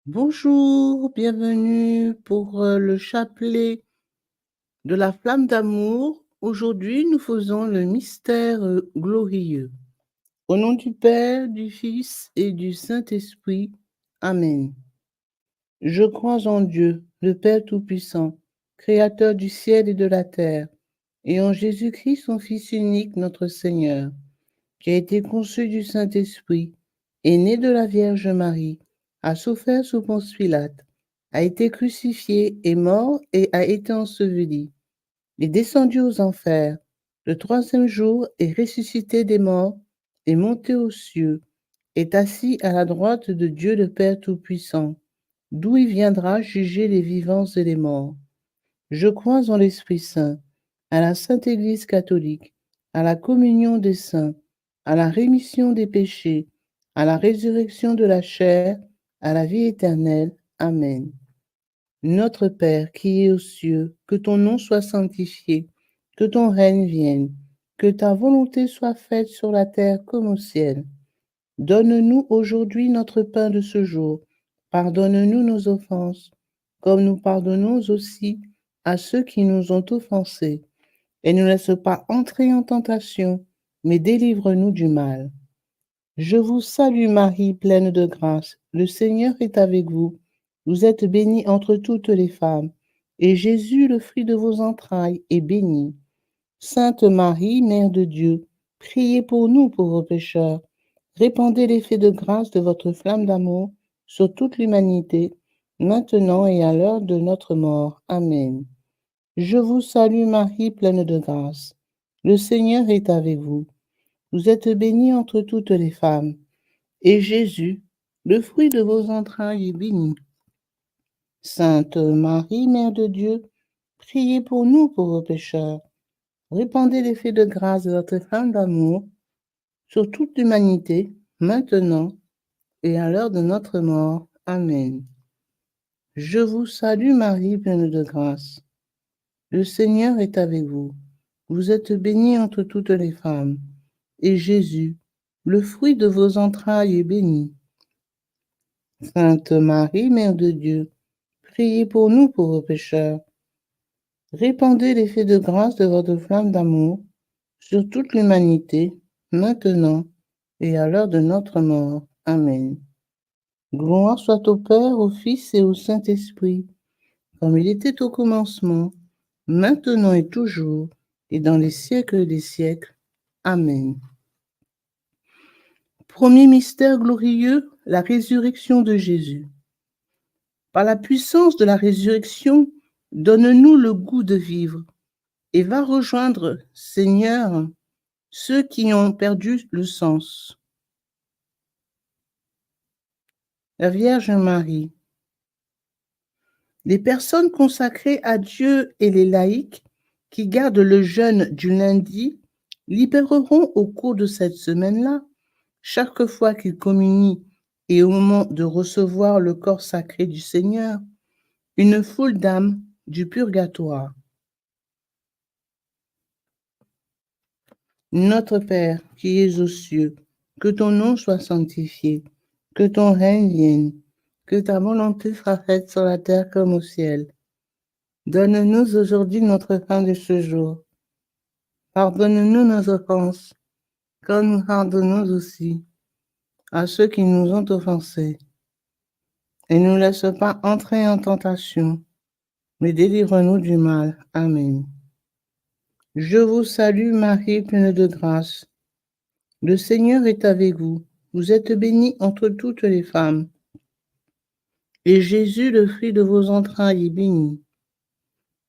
Bonjour, bienvenue pour le chapelet de la flamme d'amour. Aujourd'hui, nous faisons le mystère glorieux. Au nom du Père, du Fils et du Saint-Esprit. Amen. Je crois en Dieu, le Père Tout-Puissant, Créateur du ciel et de la terre, et en Jésus-Christ, son Fils unique, notre Seigneur, qui a été conçu du Saint-Esprit, est né de la Vierge Marie, a souffert sous Ponce Pilate, a été crucifié, est mort et a été enseveli, est descendu aux enfers, le troisième jour est ressuscité des morts, est monté aux cieux, est assis à la droite de Dieu le Père Tout-Puissant, d'où il viendra juger les vivants et les morts. Je crois en l'Esprit Saint, à la Sainte Église catholique, à la communion des saints, à la rémission des péchés, à la résurrection de la chair, à la vie éternelle. Amen. Notre Père qui es aux cieux, que ton nom soit sanctifié, que ton règne vienne, que ta volonté soit faite sur la terre comme au ciel. Donne-nous aujourd'hui notre pain de ce jour. Pardonne-nous nos offenses, comme nous pardonnons aussi à ceux qui nous ont offensés. Et ne laisse pas entrer en tentation, mais délivre-nous du mal. Je vous salue Marie, pleine de grâce. Le Seigneur est avec vous. Vous êtes bénie entre toutes les femmes, et Jésus, le fruit de vos entrailles, est béni. Sainte Marie, Mère de Dieu, priez pour nous pauvres pécheurs. Répandez l'effet de grâce de votre flamme d'amour sur toute l'humanité, maintenant et à l'heure de notre mort. Amen. Je vous salue Marie, pleine de grâce. Le Seigneur est avec vous. Vous êtes bénie entre toutes les femmes, et Jésus, le fruit de vos entrailles, est béni. Sainte Marie, Mère de Dieu, priez pour nous pauvres pécheurs. Répandez l'effet de grâce de votre flamme d'amour sur toute l'humanité, maintenant et à l'heure de notre mort. Amen. Je vous salue Marie, pleine de grâce. Le Seigneur est avec vous. Vous êtes bénie entre toutes les femmes, et Jésus, le fruit de vos entrailles, est béni. Sainte Marie, Mère de Dieu, priez pour nous pauvres pécheurs. Répandez l'effet de grâce de votre flamme d'amour sur toute l'humanité, maintenant et à l'heure de notre mort. Amen. Gloire soit au Père, au Fils et au Saint-Esprit, comme il était au commencement, maintenant et toujours, et dans les siècles des siècles. Amen. Premier mystère glorieux, la résurrection de Jésus. Par la puissance de la résurrection, donne-nous le goût de vivre et va rejoindre, Seigneur, ceux qui ont perdu le sens. La Vierge Marie. Les personnes consacrées à Dieu et les laïcs qui gardent le jeûne du lundi libéreront au cours de cette semaine-là, chaque fois qu'ils communient et au moment de recevoir le corps sacré du Seigneur, une foule d'âmes du purgatoire. Notre Père qui es aux cieux, que ton nom soit sanctifié, que ton règne vienne, que ta volonté soit faite sur la terre comme au ciel. Donne-nous aujourd'hui notre pain de ce jour. Pardonne-nous nos offenses, comme nous pardonnons aussi à ceux qui nous ont offensés. Et ne nous laisse pas entrer en tentation, mais délivre-nous du mal. Amen. Je vous salue Marie, pleine de grâce. Le Seigneur est avec vous. Vous êtes bénie entre toutes les femmes. Et Jésus, le fruit de vos entrailles, est béni.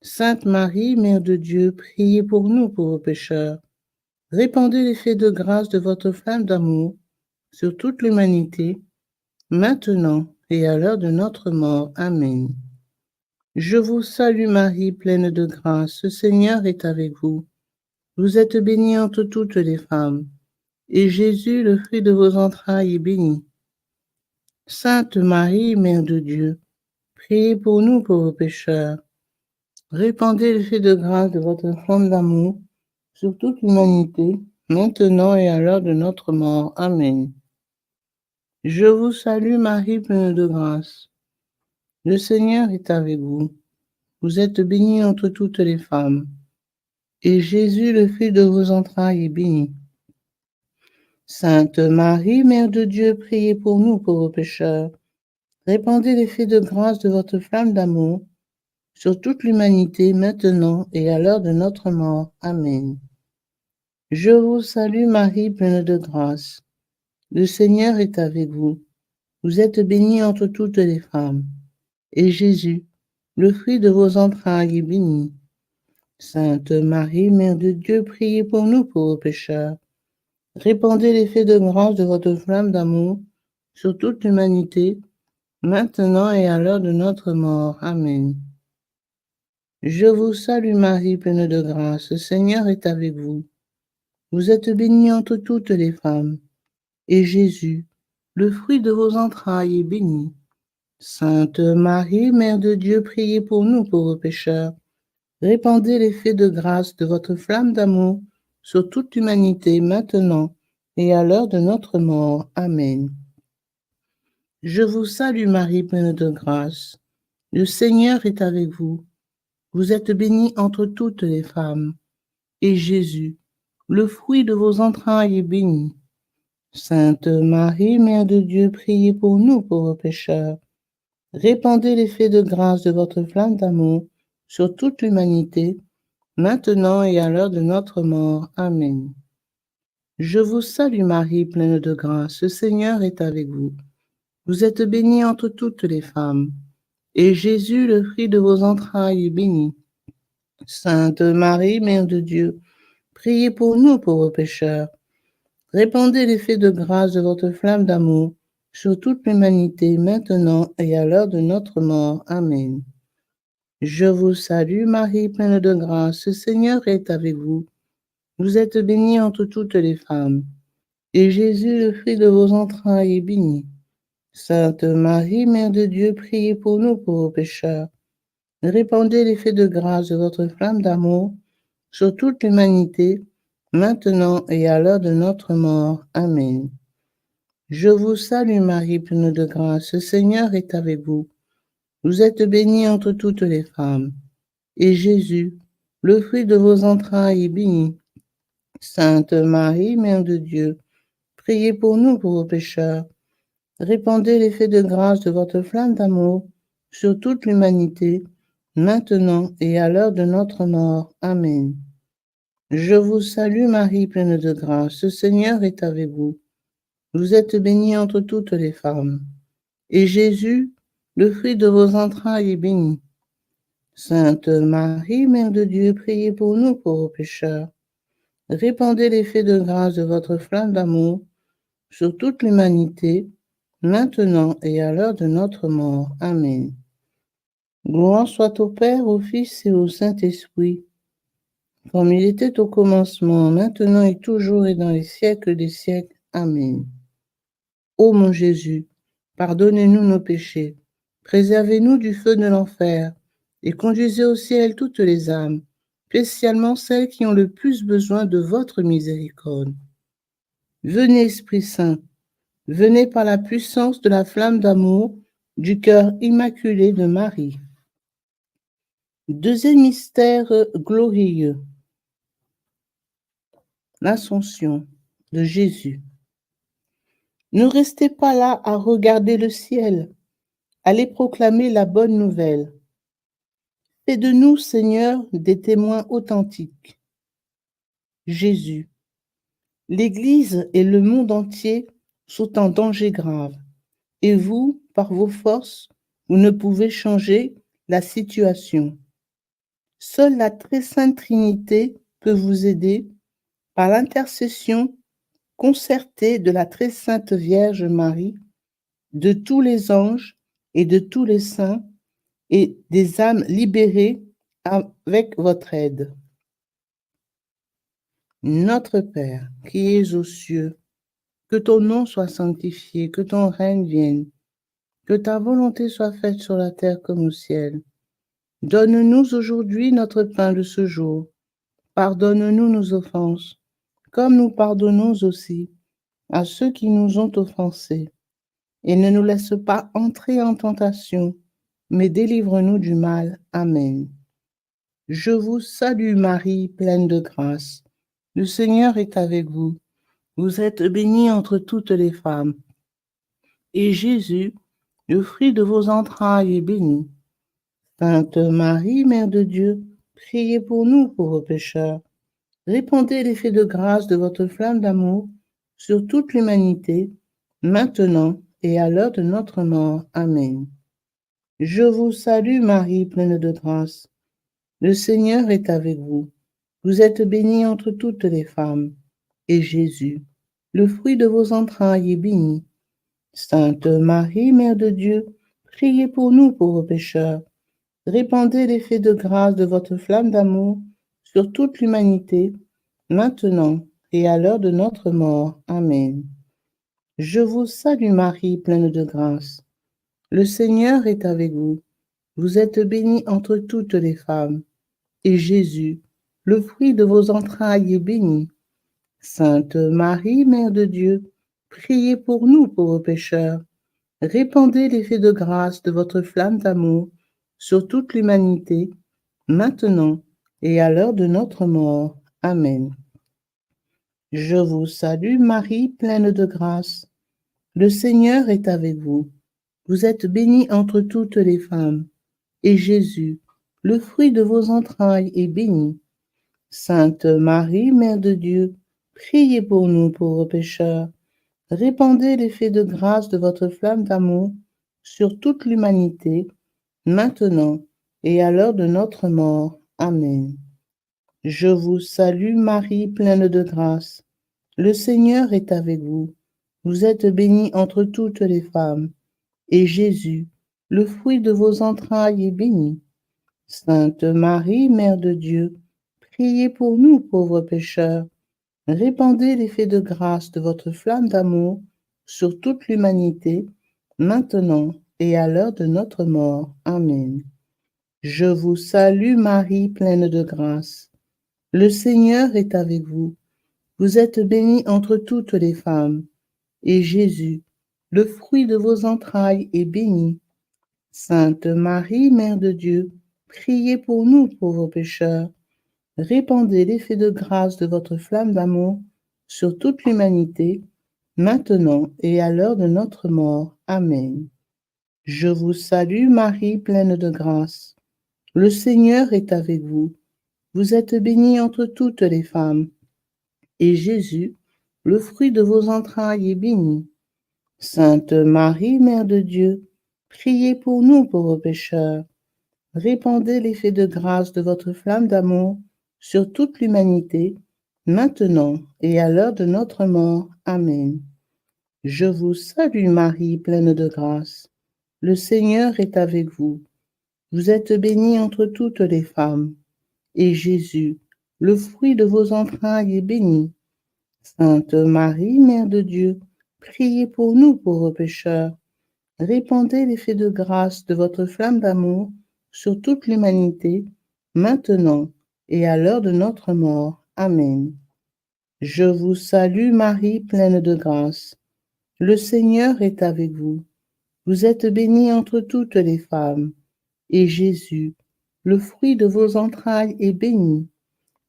Sainte Marie, Mère de Dieu, priez pour nous pauvres pécheurs. Répandez l'effet de grâce de votre flamme d'amour sur toute l'humanité, maintenant et à l'heure de notre mort. Amen. Je vous salue Marie, pleine de grâce, le Seigneur est avec vous. Vous êtes bénie entre toutes les femmes, et Jésus, le fruit de vos entrailles, est béni. Sainte Marie, Mère de Dieu, priez pour nous pauvres pécheurs. Répandez l'effet de grâce de votre flamme d'amour sur toute l'humanité, maintenant et à l'heure de notre mort. Amen. Je vous salue Marie, pleine de grâce. Le Seigneur est avec vous. Vous êtes bénie entre toutes les femmes, et Jésus, le fruit de vos entrailles, est béni. Sainte Marie, Mère de Dieu, priez pour nous pauvres pécheurs. Répandez l'effet de grâce de votre flamme d'amour sur toute l'humanité, maintenant et à l'heure de notre mort. Amen. Je vous salue Marie, pleine de grâce. Le Seigneur est avec vous. Vous êtes bénie entre toutes les femmes, et Jésus, le fruit de vos entrailles, est béni. Sainte Marie, Mère de Dieu, priez pour nous pauvres pécheurs. Répandez l'effet de grâce de votre flamme d'amour sur toute l'humanité, maintenant et à l'heure de notre mort. Amen. Je vous salue Marie, pleine de grâce, le Seigneur est avec vous. Vous êtes bénie entre toutes les femmes, et Jésus, le fruit de vos entrailles, est béni. Sainte Marie, Mère de Dieu, priez pour nous pauvres pécheurs. Répandez l'effet de grâce de votre flamme d'amour sur toute l'humanité, maintenant et à l'heure de notre mort. Amen. Je vous salue Marie, pleine de grâce. Le Seigneur est avec vous. Vous êtes bénie entre toutes les femmes, et Jésus, le fruit de vos entrailles, est béni. Sainte Marie, Mère de Dieu, priez pour nous pauvres pécheurs. Répandez l'effet de grâce de votre flamme d'amour sur toute l'humanité, maintenant et à l'heure de notre mort. Amen. Je vous salue Marie, pleine de grâce, le Seigneur est avec vous. Vous êtes bénie entre toutes les femmes, et Jésus, le fruit de vos entrailles, est béni. Sainte Marie, Mère de Dieu, priez pour nous pauvres pécheurs. Répandez l'effet de grâce de votre flamme d'amour sur toute l'humanité, maintenant et à l'heure de notre mort. Amen. Je vous salue Marie, pleine de grâce, le Seigneur est avec vous. Vous êtes bénie entre toutes les femmes, et Jésus, le fruit de vos entrailles, est béni. Sainte Marie, Mère de Dieu, priez pour nous pauvres pécheurs. Répandez l'effet de grâce de votre flamme d'amour sur toute l'humanité, maintenant et à l'heure de notre mort. Amen. Je vous salue Marie, pleine de grâce, le Seigneur est avec vous. Vous êtes bénie entre toutes les femmes, et Jésus, le fruit de vos entrailles, est béni. Sainte Marie, Mère de Dieu, priez pour nous pauvres pécheurs. Répandez l'effet de grâce de votre flamme d'amour sur toute l'humanité, maintenant et à l'heure de notre mort. Amen. Je vous salue Marie, pleine de grâce, le Seigneur est avec vous. Vous êtes bénie entre toutes les femmes, et Jésus, le fruit de vos entrailles, est béni. Sainte Marie, Mère de Dieu, priez pour nous pauvres pécheurs. Répandez l'effet de grâce de votre flamme d'amour sur toute l'humanité, maintenant et à l'heure de notre mort. Amen. Gloire soit au Père, au Fils et au Saint-Esprit, comme il était au commencement, maintenant et toujours et dans les siècles des siècles. Amen. Ô mon Jésus, pardonnez-nous nos péchés, préservez-nous du feu de l'enfer, et conduisez au ciel toutes les âmes, spécialement celles qui ont le plus besoin de votre miséricorde. Venez, Esprit Saint, venez par la puissance de la flamme d'amour du cœur immaculé de Marie. Deuxième mystère glorieux, l'Ascension de Jésus. Ne restez pas là à regarder le ciel, allez proclamer la bonne nouvelle. Fais de nous, Seigneur, des témoins authentiques. Jésus, l'Église et le monde entier sont en danger grave, et vous, par vos forces, vous ne pouvez changer la situation. Seule la très sainte Trinité peut vous aider par l'intercession concertée de la très sainte Vierge Marie, de tous les anges et de tous les saints et des âmes libérées avec votre aide. Notre Père, qui es aux cieux, que ton nom soit sanctifié, que ton règne vienne, que ta volonté soit faite sur la terre comme au ciel. Donne-nous aujourd'hui notre pain de ce jour. Pardonne-nous nos offenses, comme nous pardonnons aussi à ceux qui nous ont offensés. Et ne nous laisse pas entrer en tentation, mais délivre-nous du mal. Amen. Je vous salue Marie, pleine de grâce. Le Seigneur est avec vous. Vous êtes bénie entre toutes les femmes. Et Jésus, le fruit de vos entrailles, est béni. Sainte Marie, Mère de Dieu, priez pour nous pauvres pécheurs. Répandez l'effet de grâce de votre flamme d'amour sur toute l'humanité, maintenant et à l'heure de notre mort. Amen. Je vous salue Marie, pleine de grâce. Le Seigneur est avec vous. Vous êtes bénie entre toutes les femmes. Et Jésus, le fruit de vos entrailles, est béni. Sainte Marie, Mère de Dieu, priez pour nous pauvres pécheurs. Répandez l'effet de grâce de votre flamme d'amour sur toute l'humanité, maintenant et à l'heure de notre mort. Amen. Je vous salue Marie, pleine de grâce. Le Seigneur est avec vous. Vous êtes bénie entre toutes les femmes. Et Jésus, le fruit de vos entrailles, est béni. Sainte Marie, Mère de Dieu, priez pour nous pauvres pécheurs. Répandez l'effet de grâce de votre flamme d'amour sur toute l'humanité, maintenant et à l'heure de notre mort. Amen. Je vous salue Marie, pleine de grâce. Le Seigneur est avec vous. Vous êtes bénie entre toutes les femmes. Et Jésus, le fruit de vos entrailles, est béni. Sainte Marie, Mère de Dieu, priez pour nous pauvres pécheurs. Répandez l'effet de grâce de votre flamme d'amour sur toute l'humanité, maintenant et à l'heure de notre mort. Amen. Je vous salue Marie, pleine de grâce. Le Seigneur est avec vous. Vous êtes bénie entre toutes les femmes. Et Jésus, le fruit de vos entrailles, est béni. Sainte Marie, Mère de Dieu, priez pour nous pauvres pécheurs. Répandez l'effet de grâce de votre flamme d'amour sur toute l'humanité, maintenant et à l'heure de notre mort. Amen. Je vous salue Marie, pleine de grâce. Le Seigneur est avec vous. Vous êtes bénie entre toutes les femmes. Et Jésus, le fruit de vos entrailles, est béni. Sainte Marie, Mère de Dieu, priez pour nous pauvres pécheurs. Répandez l'effet de grâce de votre flamme d'amour sur toute l'humanité, maintenant et à l'heure de notre mort. Amen. Je vous salue Marie, pleine de grâce. Le Seigneur est avec vous. Vous êtes bénie entre toutes les femmes. Et Jésus, le fruit de vos entrailles, est béni. Sainte Marie, Mère de Dieu, priez pour nous pauvres pécheurs. Répandez l'effet de grâce de votre flamme d'amour sur toute l'humanité, maintenant et à l'heure de notre mort. Amen. Je vous salue Marie, pleine de grâce. Le Seigneur est avec vous. Vous êtes bénie entre toutes les femmes. Et Jésus, le fruit de vos entrailles, est béni. Sainte Marie, Mère de Dieu, priez pour nous pauvres pécheurs. Répandez l'effet de grâce de votre flamme d'amour sur toute l'humanité, maintenant et à l'heure de notre mort. Amen. Je vous salue Marie, pleine de grâce. Le Seigneur est avec vous. Vous êtes bénie entre toutes les femmes. Et Jésus, le fruit de vos entrailles, est béni.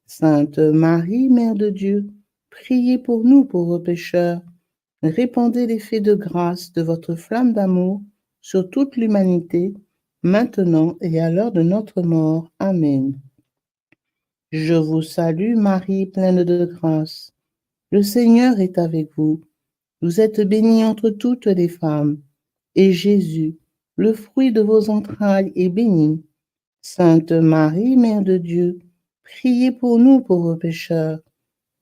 Sainte Marie, Mère de Dieu, priez pour nous pauvres pécheurs. Répandez l'effet de grâce de votre flamme d'amour sur toute l'humanité, maintenant et à l'heure de notre mort. Amen. Je vous salue Marie, pleine de grâce. Le Seigneur est avec vous. Vous êtes bénie entre toutes les femmes. Et Jésus, le fruit de vos entrailles, est béni. Sainte Marie, Mère de Dieu, priez pour nous pauvres pécheurs.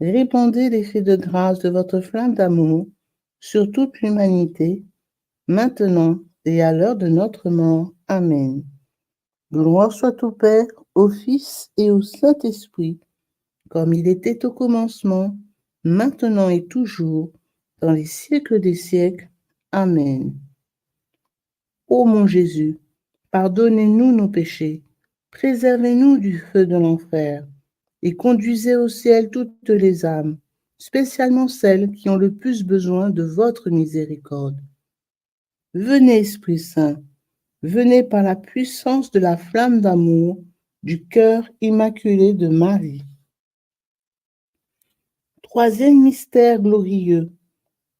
Répandez l'effet de grâce de votre flamme d'amour sur toute l'humanité, maintenant et à l'heure de notre mort. Amen. Gloire soit au Père, au Fils et au Saint-Esprit, comme il était au commencement, maintenant et toujours, dans les siècles des siècles. Amen. Ô mon Jésus, pardonnez-nous nos péchés, préservez-nous du feu de l'enfer, et conduisez au ciel toutes les âmes, spécialement celles qui ont le plus besoin de votre miséricorde. Venez, Esprit Saint, venez par la puissance de la flamme d'amour du cœur immaculé de Marie. Troisième mystère glorieux,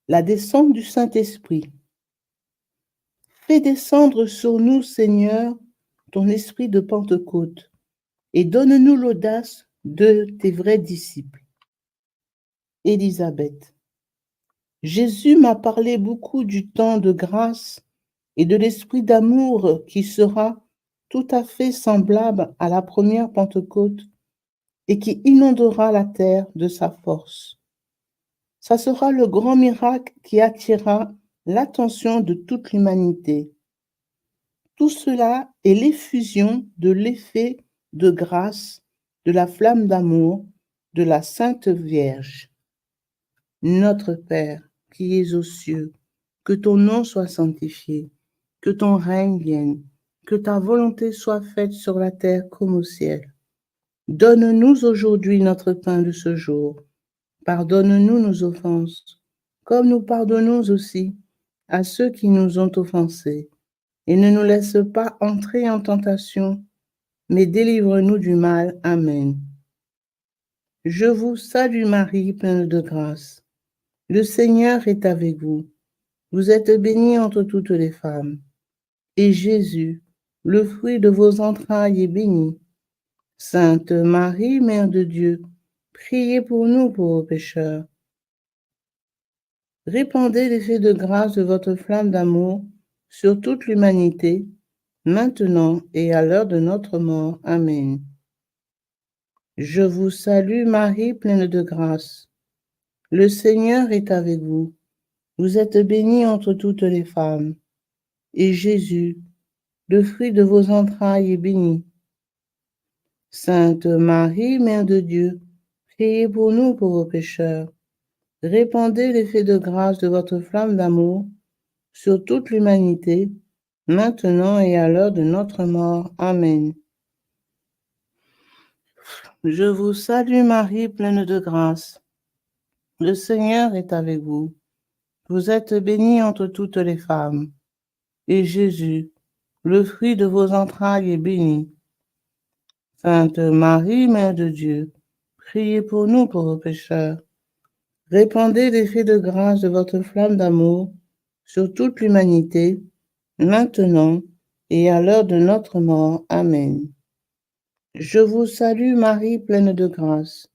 la descente du Saint-Esprit. Fais descendre sur nous, Seigneur, ton esprit de Pentecôte, et donne-nous l'audace de tes vrais disciples. Élisabeth. Jésus m'a parlé beaucoup du temps de grâce et de l'esprit d'amour qui sera tout à fait semblable à la première Pentecôte et qui inondera la terre de sa force. Ça sera le grand miracle qui attirera l'attention de toute l'humanité. Tout cela est l'effusion de l'effet de grâce, de la flamme d'amour, de la Sainte Vierge. Notre Père, qui es aux cieux, que ton nom soit sanctifié, que ton règne vienne, que ta volonté soit faite sur la terre comme au ciel. Donne-nous aujourd'hui notre pain de ce jour. Pardonne-nous nos offenses, comme nous pardonnons aussi à ceux qui nous ont offensés. Et ne nous laisse pas entrer en tentation, mais délivre-nous du mal. Amen. Je vous salue Marie, pleine de grâce. Le Seigneur est avec vous. Vous êtes bénie entre toutes les femmes. Et Jésus, le fruit de vos entrailles, est béni. Sainte Marie, Mère de Dieu, priez pour nous pauvres pécheurs. Répandez l'effet de grâce de votre flamme d'amour sur toute l'humanité, maintenant et à l'heure de notre mort. Amen. Je vous salue Marie, pleine de grâce. Le Seigneur est avec vous. Vous êtes bénie entre toutes les femmes. Et Jésus, le fruit de vos entrailles, est béni. Sainte Marie, Mère de Dieu, priez pour nous pauvres pécheurs. Répandez l'effet de grâce de votre flamme d'amour sur toute l'humanité, maintenant et à l'heure de notre mort. Amen. Je vous salue Marie, pleine de grâce. Le Seigneur est avec vous. Vous êtes bénie entre toutes les femmes. Et Jésus, le fruit de vos entrailles, est béni. Sainte Marie, Mère de Dieu, priez pour nous pauvres pécheurs. Répandez l'effet de grâce de votre flamme d'amour sur toute l'humanité, maintenant et à l'heure de notre mort. Amen. Je vous salue Marie, pleine de grâce.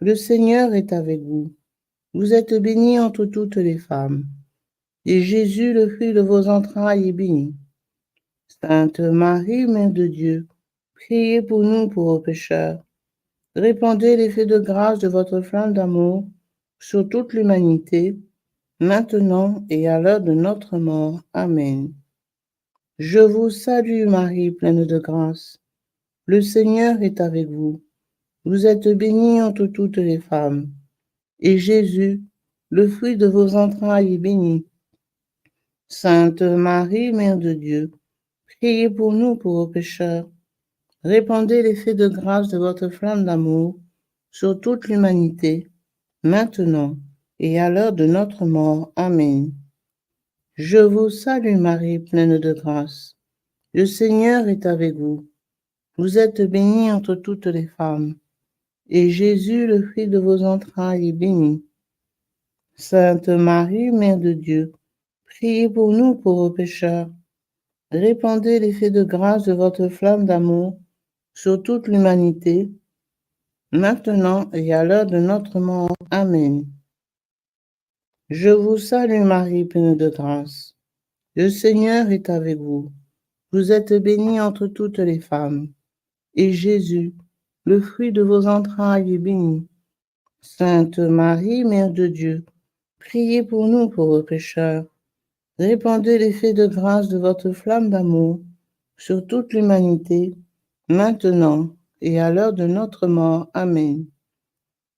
Le Seigneur est avec vous. Vous êtes bénie entre toutes les femmes. Et Jésus, le fruit de vos entrailles, est béni. Sainte Marie, Mère de Dieu, priez pour nous pauvres pécheurs. Répandez l'effet de grâce de votre flamme d'amour sur toute l'humanité, maintenant et à l'heure de notre mort. Amen. Je vous salue Marie, pleine de grâce. Le Seigneur est avec vous. Vous êtes bénie entre toutes les femmes. Et Jésus, le fruit de vos entrailles, est béni. Sainte Marie, Mère de Dieu, priez pour nous pauvres pécheurs. Répandez l'effet de grâce de votre flamme d'amour sur toute l'humanité, maintenant et à l'heure de notre mort. Amen. Je vous salue Marie, pleine de grâce. Le Seigneur est avec vous. Vous êtes bénie entre toutes les femmes. Et Jésus, le fruit de vos entrailles, est béni. Sainte Marie, Mère de Dieu, priez pour nous pauvres pécheurs. Répandez l'effet de grâce de votre flamme d'amour sur toute l'humanité, maintenant et à l'heure de notre mort. Amen. Je vous salue Marie, pleine de grâce. Le Seigneur est avec vous. Vous êtes bénie entre toutes les femmes. Et Jésus, le fruit de vos entrailles, est béni. Sainte Marie, Mère de Dieu, priez pour nous pauvres pécheurs. Répandez l'effet de grâce de votre flamme d'amour sur toute l'humanité, maintenant et à l'heure de notre mort. Amen.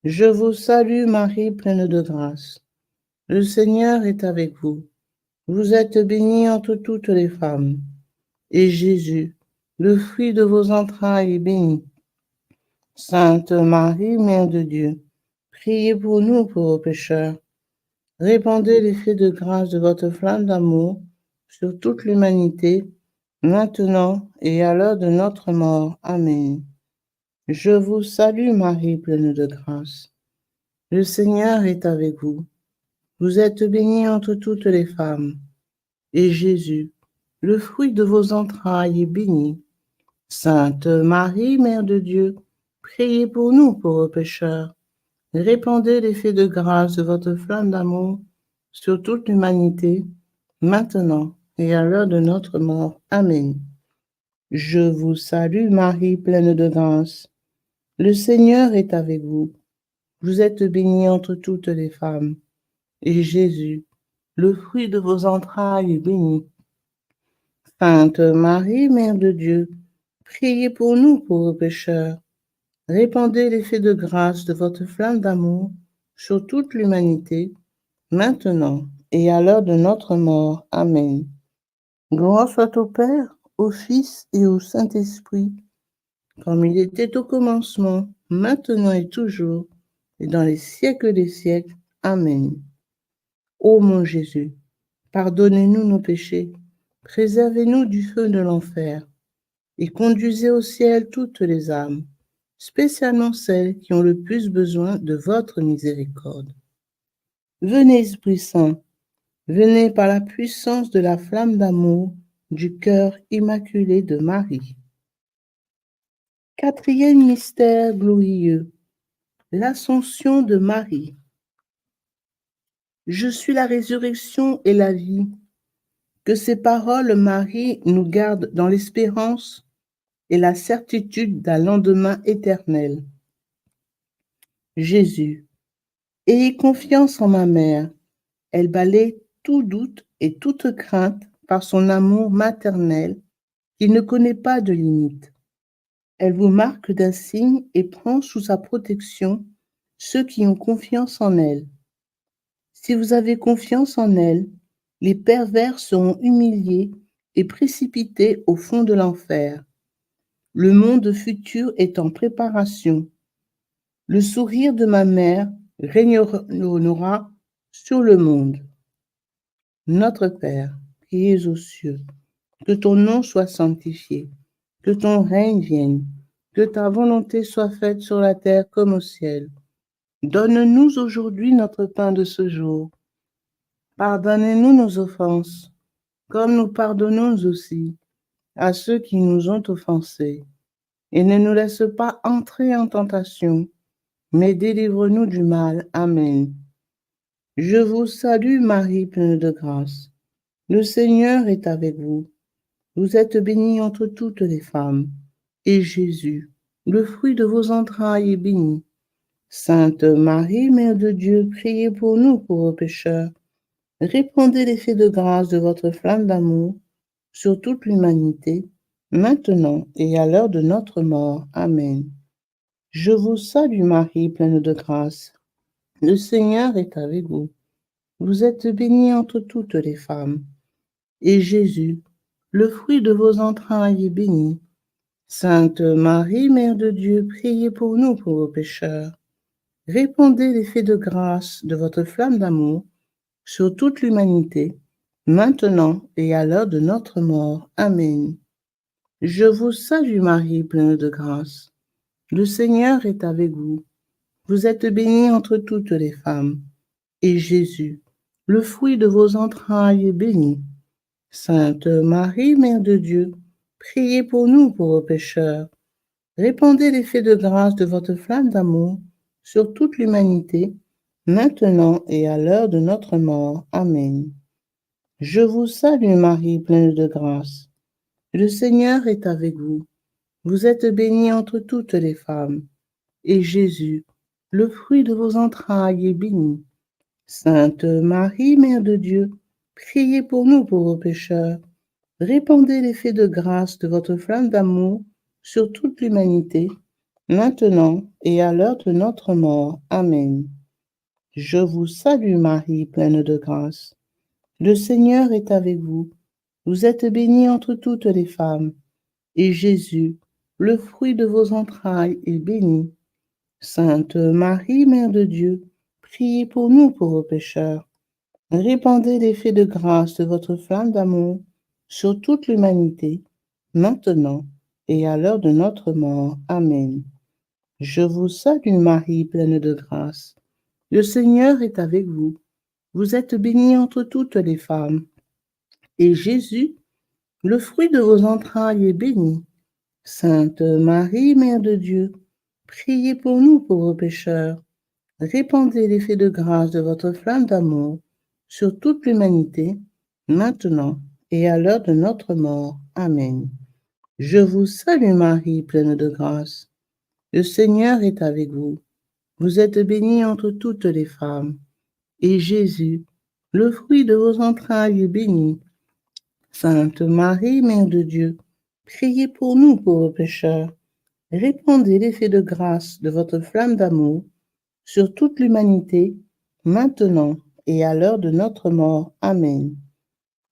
Je vous salue Marie, pleine de grâce. Le Seigneur est avec vous. Vous êtes bénie entre toutes les femmes. Et Jésus, le fruit de vos entrailles, est béni. Sainte Marie, Mère de Dieu, priez pour nous pauvres pécheurs. Répandez l'effet de grâce de votre flamme d'amour sur toute l'humanité, maintenant et à l'heure de notre mort. Amen. Je vous salue Marie, pleine de grâce. Le Seigneur est avec vous. Vous êtes bénie entre toutes les femmes, et Jésus, le fruit de vos entrailles, est béni. Sainte Marie, Mère de Dieu, priez pour nous pauvres pécheurs. Répandez l'effet de grâce de votre flamme d'amour sur toute l'humanité, maintenant et à l'heure de notre mort. Amen. Je vous salue Marie, pleine de grâce. Le Seigneur est avec vous. Vous êtes bénie entre toutes les femmes, et Jésus, le fruit de vos entrailles, est béni. Sainte Marie, Mère de Dieu, priez pour nous pauvres pécheurs. Répandez l'effet de grâce de votre flamme d'amour sur toute l'humanité, maintenant et à l'heure de notre mort. Amen. Gloire soit au Père, au Fils et au Saint-Esprit, comme il était au commencement, maintenant et toujours, et dans les siècles des siècles. Amen. Ô mon Jésus, pardonnez-nous nos péchés, préservez-nous du feu de l'enfer, et conduisez au ciel toutes les âmes, spécialement celles qui ont le plus besoin de votre miséricorde. Venez, Esprit Saint, venez par la puissance de la flamme d'amour du cœur immaculé de Marie. Quatrième mystère glorieux, l'Ascension de Marie. Je suis la résurrection et la vie. Que ces paroles, Marie, nous gardent dans l'espérance et la certitude d'un lendemain éternel. Jésus, ayez confiance en ma mère. Elle balaie tout doute et toute crainte par son amour maternel qui ne connaît pas de limite. Elle vous marque d'un signe et prend sous sa protection ceux qui ont confiance en elle. Si vous avez confiance en elle, les pervers seront humiliés et précipités au fond de l'enfer. Le monde futur est en préparation. Le sourire de ma mère régnera sur le monde. Notre Père, qui es aux cieux, que ton nom soit sanctifié, que ton règne vienne, que ta volonté soit faite sur la terre comme au ciel. Donne-nous aujourd'hui notre pain de ce jour. Pardonnez-nous nos offenses, comme nous pardonnons aussi à ceux qui nous ont offensés. Et ne nous laisse pas entrer en tentation, mais délivre-nous du mal. Amen. Je vous salue Marie, pleine de grâce. Le Seigneur est avec vous. Vous êtes bénie entre toutes les femmes, et Jésus, le fruit de vos entrailles, est béni. Sainte Marie, Mère de Dieu, priez pour nous pauvres pécheurs. Répandez l'effet de grâce de votre flamme d'amour sur toute l'humanité, maintenant et à l'heure de notre mort. Amen. Je vous salue Marie, pleine de grâce. Le Seigneur est avec vous. Vous êtes bénie entre toutes les femmes, et Jésus, le fruit de vos entrailles, est béni. Sainte Marie, Mère de Dieu, priez pour nous pauvres pécheurs. Répandez l'effet de grâce de votre flamme d'amour sur toute l'humanité, maintenant et à l'heure de notre mort. Amen. Je vous salue Marie, pleine de grâce. Le Seigneur est avec vous. Vous êtes bénie entre toutes les femmes, et Jésus, le fruit de vos entrailles, est béni. Sainte Marie, Mère de Dieu, priez pour nous pauvres pécheurs. Répandez l'effet de grâce de votre flamme d'amour sur toute l'humanité, maintenant et à l'heure de notre mort. Amen. Je vous salue Marie, pleine de grâce. Le Seigneur est avec vous. Vous êtes bénie entre toutes les femmes, et Jésus, le fruit de vos entrailles, est béni. Sainte Marie, Mère de Dieu, priez pour nous pauvres pécheurs. Répandez l'effet de grâce de votre flamme d'amour sur toute l'humanité, maintenant et à l'heure de notre mort. Amen. Je vous salue Marie, pleine de grâce. Le Seigneur est avec vous. Vous êtes bénie entre toutes les femmes, et Jésus, le fruit de vos entrailles, est béni. Sainte Marie, Mère de Dieu, priez pour nous pauvres pécheurs. Répandez l'effet de grâce de votre flamme d'amour sur toute l'humanité, maintenant et à l'heure de notre mort. Amen. Je vous salue Marie, pleine de grâce. Le Seigneur est avec vous. Vous êtes bénie entre toutes les femmes. Et Jésus, le fruit de vos entrailles, est béni. Sainte Marie, Mère de Dieu, priez pour nous pauvres pécheurs. Répandez l'effet de grâce de votre flamme d'amour sur toute l'humanité, maintenant et à l'heure de notre mort. Amen. Je vous salue Marie, pleine de grâce. Le Seigneur est avec vous. Vous êtes bénie entre toutes les femmes. Et Jésus, le fruit de vos entrailles, est béni. Sainte Marie, Mère de Dieu, priez pour nous pauvres pécheurs. Répandez l'effet de grâce de votre flamme d'amour sur toute l'humanité, maintenant et à l'heure de notre mort. Amen.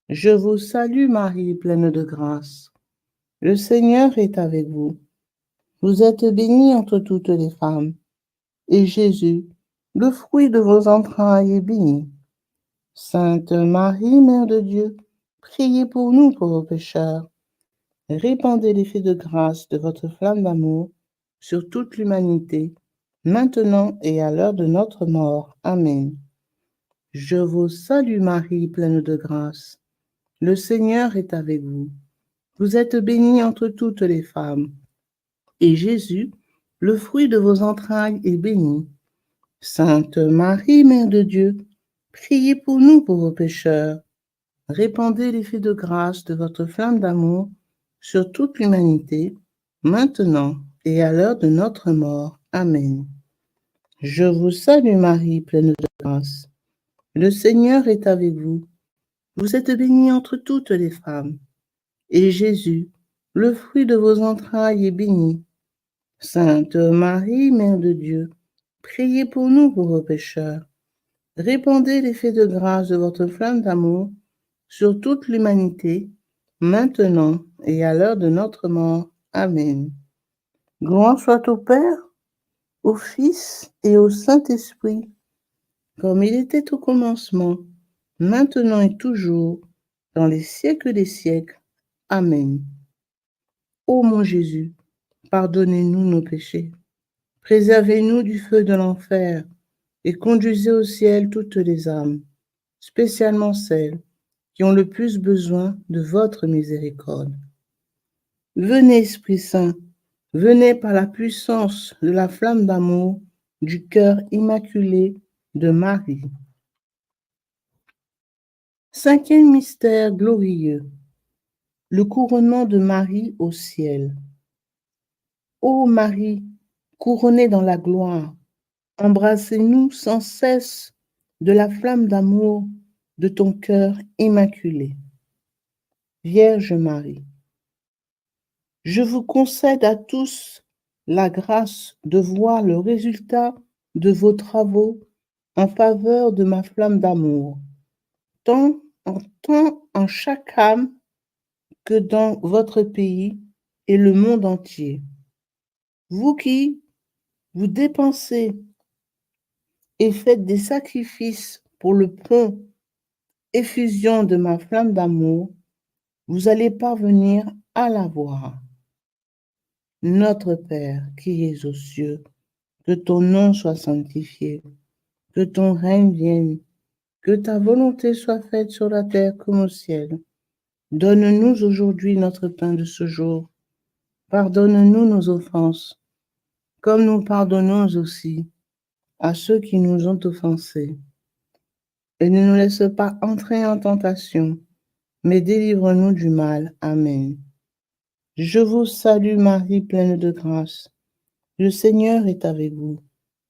Je vous salue Marie, pleine de grâce. Le Seigneur est avec vous. Vous êtes bénie entre toutes les femmes, et Jésus, le fruit de vos entrailles, est béni. Sainte Marie, Mère de Dieu, priez pour nous pauvres pécheurs. Répandez l'effet de grâce de votre flamme d'amour sur toute l'humanité, maintenant et à l'heure de notre mort. Amen. Je vous salue Marie, pleine de grâce. Le Seigneur est avec vous. Vous êtes bénie entre toutes les femmes, et Jésus, le fruit de vos entrailles, est béni. Sainte Marie, Mère de Dieu, priez pour nous pauvres pécheurs. Répandez l'effet de grâce de votre flamme d'amour sur toute l'humanité, maintenant et à l'heure de notre mort. Amen. Je vous salue Marie, pleine de grâce. Le Seigneur est avec vous. Vous êtes bénie entre toutes les femmes, et Jésus, le fruit de vos entrailles, est béni. Sainte Marie, Mère de Dieu, priez pour nous pauvres pécheurs. Répandez l'effet de grâce de votre flamme d'amour sur toute l'humanité, maintenant et à l'heure de notre mort. Amen. Gloire soit au Père, au Fils et au Saint-Esprit, comme il était au commencement, maintenant et toujours, dans les siècles des siècles. Amen. Ô mon Jésus, pardonnez-nous nos péchés, préservez-nous du feu de l'enfer et conduisez au ciel toutes les âmes, spécialement celles qui ont le plus besoin de votre miséricorde. Venez, Esprit Saint, venez par la puissance de la flamme d'amour du cœur immaculé de Marie. Cinquième mystère glorieux, le couronnement de Marie au ciel. Ô Marie, couronnée dans la gloire, embrassez-nous sans cesse de la flamme d'amour de ton cœur immaculé. Vierge Marie, je vous concède à tous la grâce de voir le résultat de vos travaux en faveur de ma flamme d'amour, tant en chaque âme que dans votre pays et le monde entier. Vous qui vous dépensez et faites des sacrifices pour le prompt effusion de ma flamme d'amour, vous allez parvenir à la voir. Notre Père qui es aux cieux, que ton nom soit sanctifié, que ton règne vienne, que ta volonté soit faite sur la terre comme au ciel. Donne-nous aujourd'hui notre pain de ce jour. Pardonne-nous nos offenses, comme nous pardonnons aussi à ceux qui nous ont offensés. Et ne nous laisse pas entrer en tentation, mais délivre-nous du mal. Amen. Je vous salue Marie, pleine de grâce. Le Seigneur est avec vous.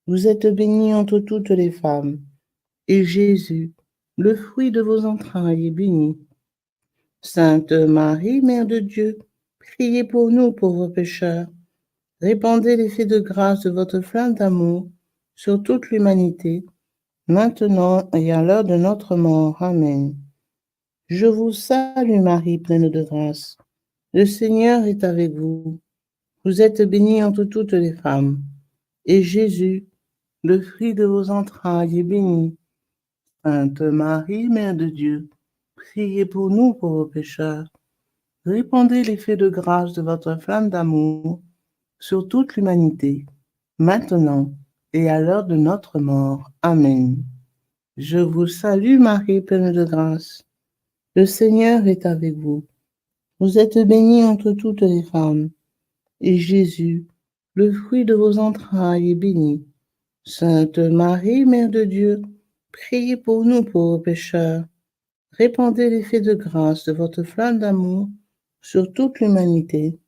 Vous êtes bénie entre toutes les femmes, et Jésus, le fruit de vos entrailles, est béni. Sainte Marie, Mère de Dieu, priez pour nous pauvres pécheurs. Répandez l'effet de grâce de votre flamme d'amour sur toute l'humanité, maintenant et à l'heure de notre mort. Amen. Je vous salue Marie, pleine de grâce. Le Seigneur est avec vous. Vous êtes bénie entre toutes les femmes, et Jésus, le fruit de vos entrailles, est béni. Sainte Marie, Mère de Dieu, priez pour nous pauvres pécheurs. Répandez l'effet de grâce de votre flamme d'amour sur toute l'humanité, maintenant et à l'heure de notre mort. Amen. Je vous salue Marie, pleine de grâce. Le Seigneur est avec vous. Vous êtes bénie entre toutes les femmes, et Jésus, le fruit de vos entrailles, est béni. Sainte Marie, Mère de Dieu, priez pour nous pauvres pécheurs. Répandez l'effet de grâce de votre flamme d'amour sur toute l'humanité,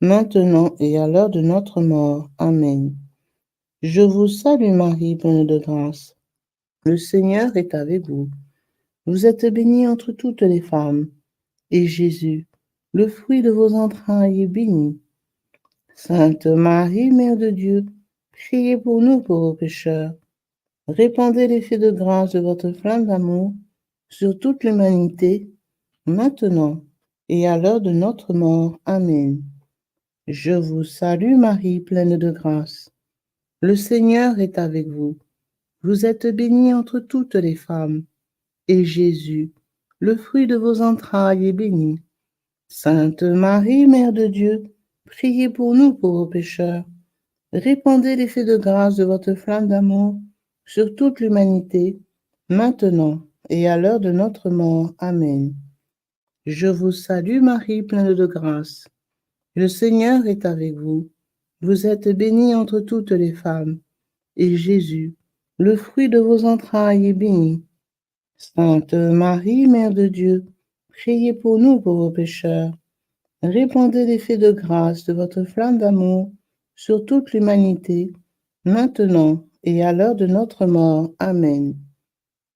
maintenant et à l'heure de notre mort. Amen. Je vous salue Marie, pleine de grâce. Le Seigneur est avec vous. Vous êtes bénie entre toutes les femmes, et Jésus, le fruit de vos entrailles, est béni. Sainte Marie, Mère de Dieu, priez pour nous pauvres pécheurs. Répandez l'effet de grâce de votre flamme d'amour sur toute l'humanité, maintenant et à l'heure de notre mort. Amen. Je vous salue Marie, pleine de grâce. Le Seigneur est avec vous. Vous êtes bénie entre toutes les femmes, et Jésus, le fruit de vos entrailles, est béni. Sainte Marie, Mère de Dieu, priez pour nous pauvres pécheurs. Répandez l'effet de grâce de votre flamme d'amour sur toute l'humanité, maintenant et à l'heure de notre mort. Amen. Je vous salue Marie, pleine de grâce. Le Seigneur est avec vous. Vous êtes bénie entre toutes les femmes, et Jésus, le fruit de vos entrailles, est béni. Sainte Marie, Mère de Dieu, priez pour nous pauvres pécheurs. Répandez l'effet de grâce de votre flamme d'amour sur toute l'humanité, maintenant et à l'heure de notre mort. Amen.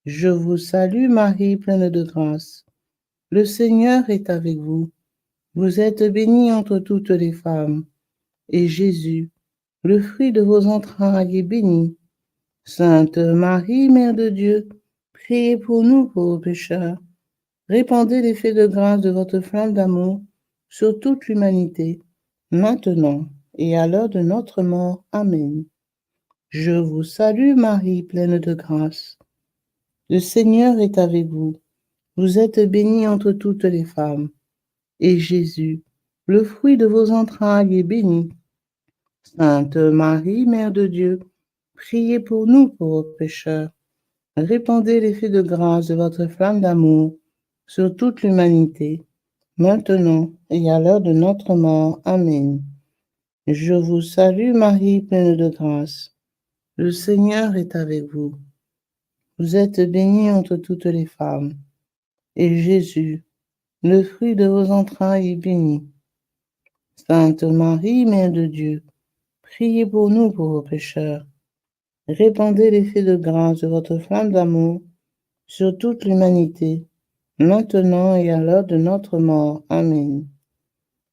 Je vous salue Marie, pleine de grâce. Le Seigneur est avec vous. Vous êtes bénie entre toutes les femmes, et Jésus, le fruit de vos entrailles, est béni. Sainte Marie, Mère de Dieu, priez pour nous pauvres pécheurs. Répandez l'effet de grâce de votre flamme d'amour sur toute l'humanité, maintenant et à l'heure de notre mort. Amen. Je vous salue Marie, pleine de grâce. Le Seigneur est avec vous. Vous êtes bénie entre toutes les femmes, et Jésus, le fruit de vos entrailles, est béni. Sainte Marie, Mère de Dieu, priez pour nous pauvres pécheurs. Répandez l'effet de grâce de votre flamme d'amour sur toute l'humanité, maintenant et à l'heure de notre mort. Amen. Je vous salue Marie, pleine de grâce. Le Seigneur est avec vous. Vous êtes bénie entre toutes les femmes, et Jésus, le fruit de vos entrailles, est béni. Sainte Marie, Mère de Dieu, priez pour nous pauvres pécheurs. Répandez l'effet de grâce de votre flamme d'amour sur toute l'humanité, maintenant et à l'heure de notre mort. Amen.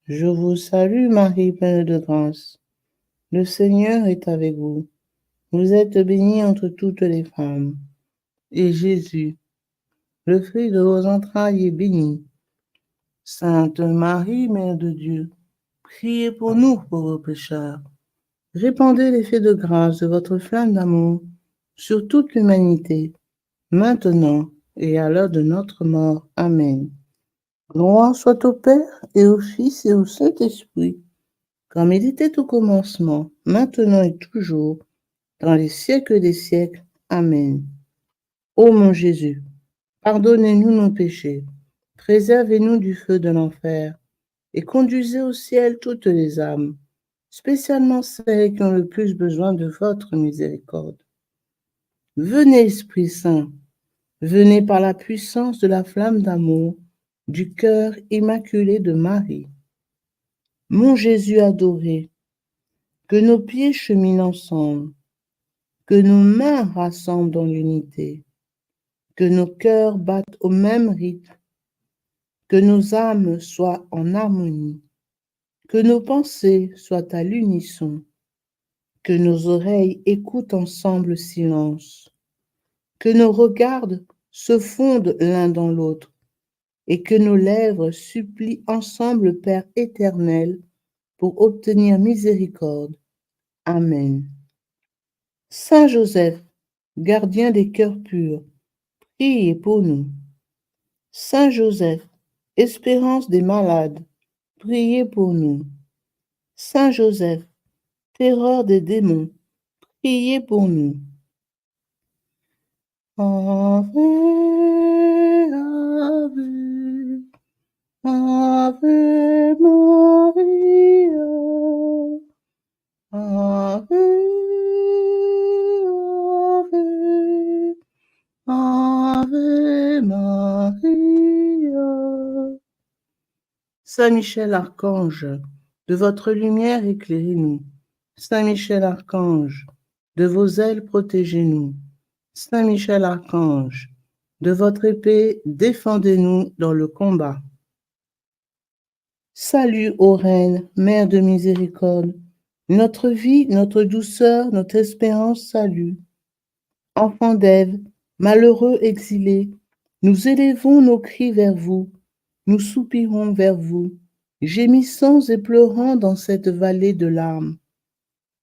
Je vous salue Marie, pleine de grâce. Le Seigneur est avec vous. Vous êtes bénie entre toutes les femmes, et Jésus, le fruit de vos entrailles, est béni. Sainte Marie, Mère de Dieu, priez pour nous pauvres pécheurs. Répandez l'effet de grâce de votre flamme d'amour sur toute l'humanité, maintenant et à l'heure de notre mort. Amen. Gloire soit au Père et au Fils et au Saint-Esprit, comme il était au commencement, maintenant et toujours, dans les siècles des siècles. Amen. Ô mon Jésus, pardonnez-nous nos péchés, préservez-nous du feu de l'enfer, et conduisez au ciel toutes les âmes, spécialement celles qui ont le plus besoin de votre miséricorde. Venez, Esprit Saint, venez par la puissance de la flamme d'amour du cœur immaculé de Marie. Mon Jésus adoré, que nos pieds cheminent ensemble, que nos mains rassemblent dans l'unité, que nos cœurs battent au même rythme, que nos âmes soient en harmonie, que nos pensées soient à l'unisson, que nos oreilles écoutent ensemble le silence, que nos regards se fondent l'un dans l'autre, et que nos lèvres supplient ensemble le Père éternel pour obtenir miséricorde. Amen. Saint Joseph, gardien des cœurs purs, priez pour nous. Saint Joseph, espérance des malades, priez pour nous. Saint Joseph, terreur des démons, priez pour nous. Ave, Ave, Ave Maria, Ave, Ave, Ave Maria. Saint Michel Archange, de votre lumière éclairez-nous. Saint Michel Archange, de vos ailes protégez-nous. Saint Michel Archange, de votre épée défendez-nous dans le combat. Salut, ô Reine, Mère de miséricorde, notre vie, notre douceur, notre espérance, salut. Enfants d'Ève, malheureux exilés, nous élevons nos cris vers vous, nous soupirons vers vous, gémissant et pleurant dans cette vallée de larmes.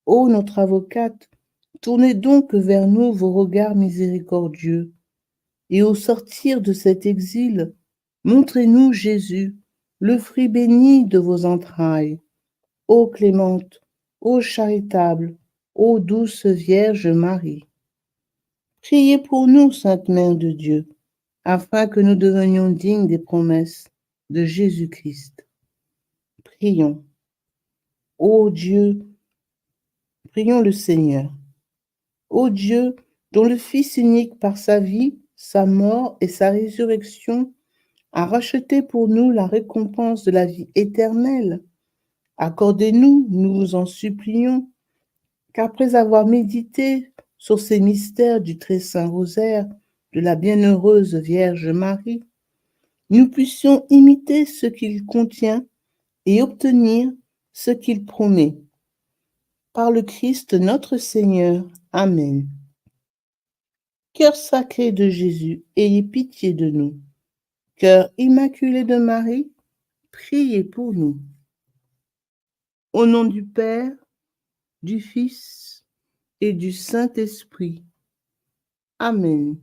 Ô notre avocate, tournez donc vers nous vos regards miséricordieux, et au sortir de cet exil, montrez-nous Jésus, le fruit béni de vos entrailles. Ô clémente, ô charitable, ô douce Vierge Marie. Priez pour nous, Sainte Mère de Dieu, afin que nous devenions dignes des promesses de Jésus-Christ. Prions. Ô Dieu, prions le Seigneur. Ô Dieu, dont le Fils unique par sa vie, sa mort et sa résurrection a racheté pour nous la récompense de la vie éternelle, accordez-nous, nous vous en supplions, qu'après avoir médité sur ces mystères du très saint rosaire de la bienheureuse Vierge Marie, nous puissions imiter ce qu'il contient et obtenir ce qu'il promet. Par le Christ notre Seigneur. Amen. Cœur sacré de Jésus, ayez pitié de nous. Cœur immaculé de Marie, priez pour nous. Au nom du Père, du Fils et du Saint-Esprit. Amen.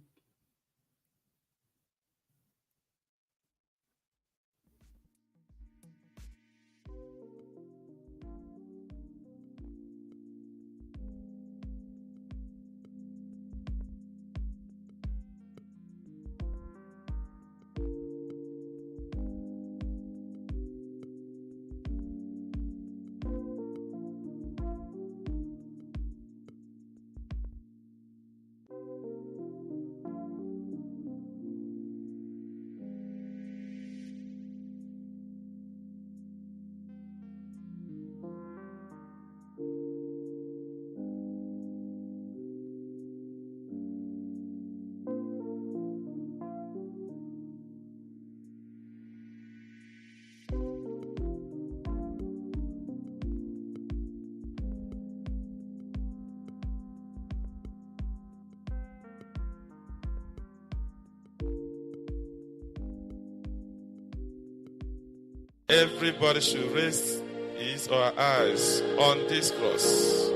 Everybody should raise his or her eyes on this cross.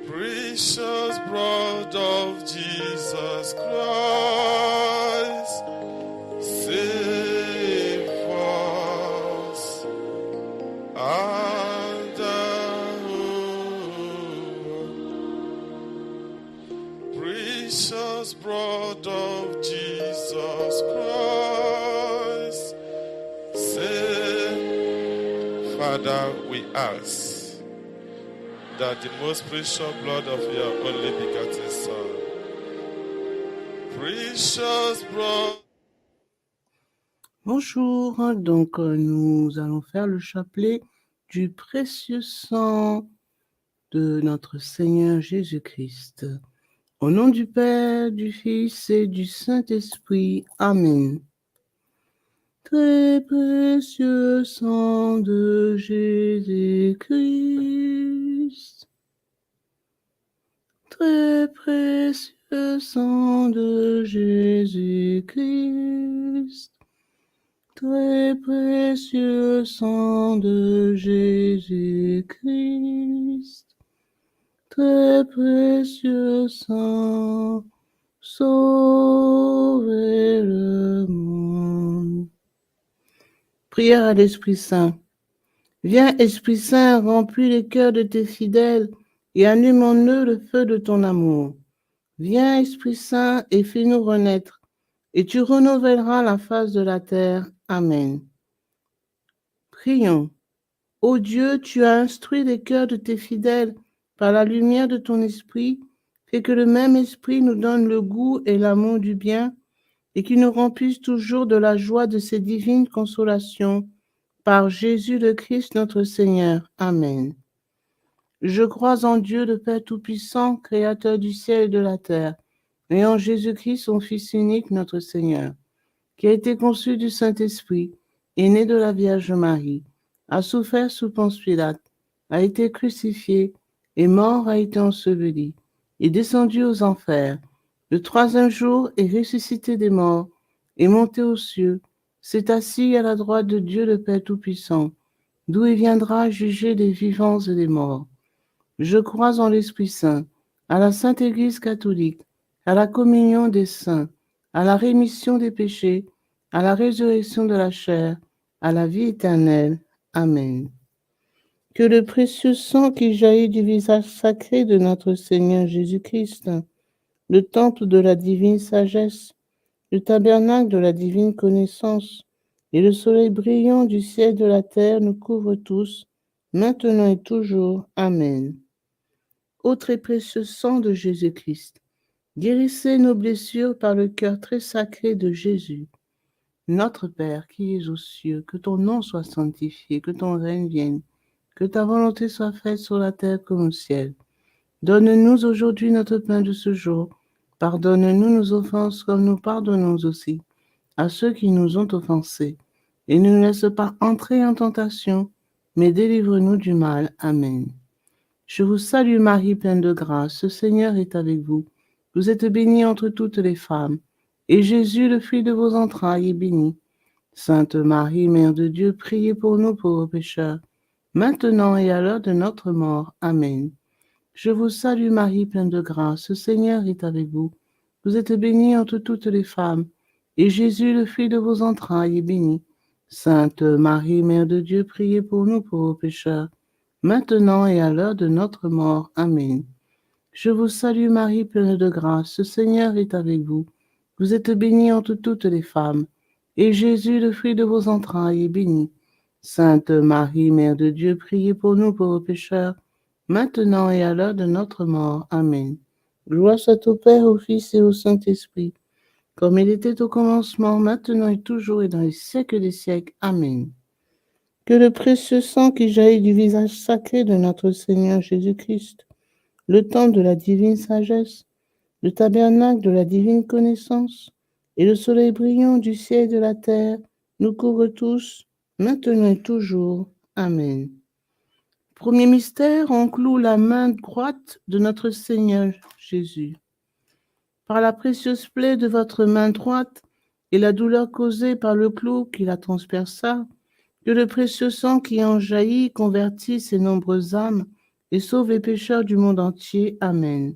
Precious blood of Jesus Christ, save us and precious blood of Jesus Christ, save. Father, we ask that the most precious blood of your only begotten Son, precious blood. Bonjour, donc nous allons faire le chapelet du précieux sang de notre Seigneur Jésus-Christ. Au nom du Père, du Fils et du Saint-Esprit. Amen. Très précieux sang de Jésus-Christ. Très précieux sang de Jésus-Christ. Très précieux sang de Jésus-Christ. Très précieux sang sauver le monde. Prière à l'Esprit Saint. Viens, Esprit Saint, remplis les cœurs de tes fidèles et allume en eux le feu de ton amour. Viens, Esprit Saint, et fais-nous renaître, et tu renouvelleras la face de la terre. Amen. Prions. Ô Dieu, tu as instruit les cœurs de tes fidèles par la lumière de ton esprit, fais que le même esprit nous donne le goût et l'amour du bien, et qu'il nous remplisse toujours de la joie de ces divines consolations. Par Jésus le Christ notre Seigneur. Amen. Je crois en Dieu, le Père Tout-Puissant, Créateur du ciel et de la terre, et en Jésus-Christ, son Fils unique, notre Seigneur, qui a été conçu du Saint-Esprit, est né de la Vierge Marie, a souffert sous Ponce Pilate, a été crucifié, est mort, a été enseveli, est descendu aux enfers. Le troisième jour est ressuscité des morts, est monté aux cieux, s'est assis à la droite de Dieu le Père Tout-Puissant, d'où il viendra juger les vivants et les morts. Je crois en l'Esprit Saint, à la Sainte Église catholique, à la communion des saints, à la rémission des péchés, à la résurrection de la chair, à la vie éternelle. Amen. Que le précieux sang qui jaillit du visage sacré de notre Seigneur Jésus-Christ, le temple de la divine sagesse, le tabernacle de la divine connaissance et le soleil brillant du ciel et de la terre nous couvrent tous, maintenant et toujours. Amen. Ô très précieux sang de Jésus-Christ, guérissez nos blessures par le cœur très sacré de Jésus. Notre Père qui es aux cieux, que ton nom soit sanctifié, que ton règne vienne, que ta volonté soit faite sur la terre comme au ciel. Donne-nous aujourd'hui notre pain de ce jour. Pardonne-nous nos offenses comme nous pardonnons aussi à ceux qui nous ont offensés. Et ne nous laisse pas entrer en tentation, mais délivre-nous du mal. Amen. Je vous salue Marie, pleine de grâce, le Seigneur est avec vous. Vous êtes bénie entre toutes les femmes, et Jésus, le fruit de vos entrailles, est béni. Sainte Marie, Mère de Dieu, priez pour nous pauvres pécheurs, maintenant et à l'heure de notre mort. Amen. Je vous salue Marie, pleine de grâce, le Seigneur est avec vous. Vous êtes bénie entre toutes les femmes, et Jésus, le fruit de vos entrailles, est béni. Sainte Marie, Mère de Dieu, priez pour nous pauvres pécheurs, maintenant et à l'heure de notre mort. Amen. Je vous salue Marie, pleine de grâce, le Seigneur est avec vous. Vous êtes bénie entre toutes les femmes, et Jésus, le fruit de vos entrailles, est béni. Sainte Marie, Mère de Dieu, priez pour nous pauvres pécheurs, maintenant et à l'heure de notre mort. Amen. Gloire soit au Père, au Fils et au Saint-Esprit, comme il était au commencement, maintenant et toujours et dans les siècles des siècles. Amen. Que le précieux sang qui jaillit du visage sacré de notre Seigneur Jésus-Christ, le temple de la divine sagesse, le tabernacle de la divine connaissance et le soleil brillant du ciel et de la terre nous couvrent tous, maintenant et toujours. Amen. Premier mystère, on cloue la main droite de notre Seigneur Jésus. Par la précieuse plaie de votre main droite et la douleur causée par le clou qui la transperça, que le précieux sang qui en jaillit convertisse ces nombreuses âmes et sauve les pécheurs du monde entier. Amen.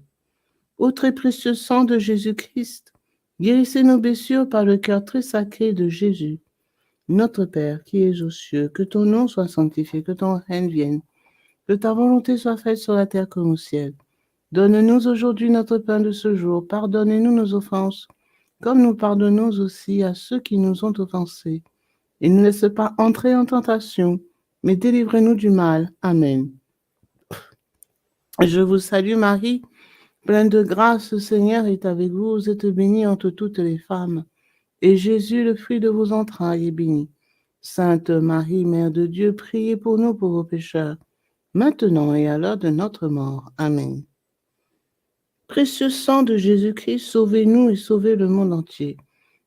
Ô très précieux sang de Jésus-Christ, guérissez nos blessures par le cœur très sacré de Jésus. Notre Père qui es aux cieux, que ton nom soit sanctifié, que ton règne vienne, que ta volonté soit faite sur la terre comme au ciel. Donne-nous aujourd'hui notre pain de ce jour. Pardonnez-nous nos offenses, comme nous pardonnons aussi à ceux qui nous ont offensés. Et ne laisse pas entrer en tentation, mais délivrez-nous du mal. Amen. Je vous salue Marie, pleine de grâce, le Seigneur est avec vous. Vous êtes bénie entre toutes les femmes, et Jésus, le fruit de vos entrailles, est béni. Sainte Marie, Mère de Dieu, priez pour nous pauvres pécheurs, maintenant et à l'heure de notre mort. Amen. Précieux sang de Jésus-Christ, sauvez-nous et sauvez le monde entier.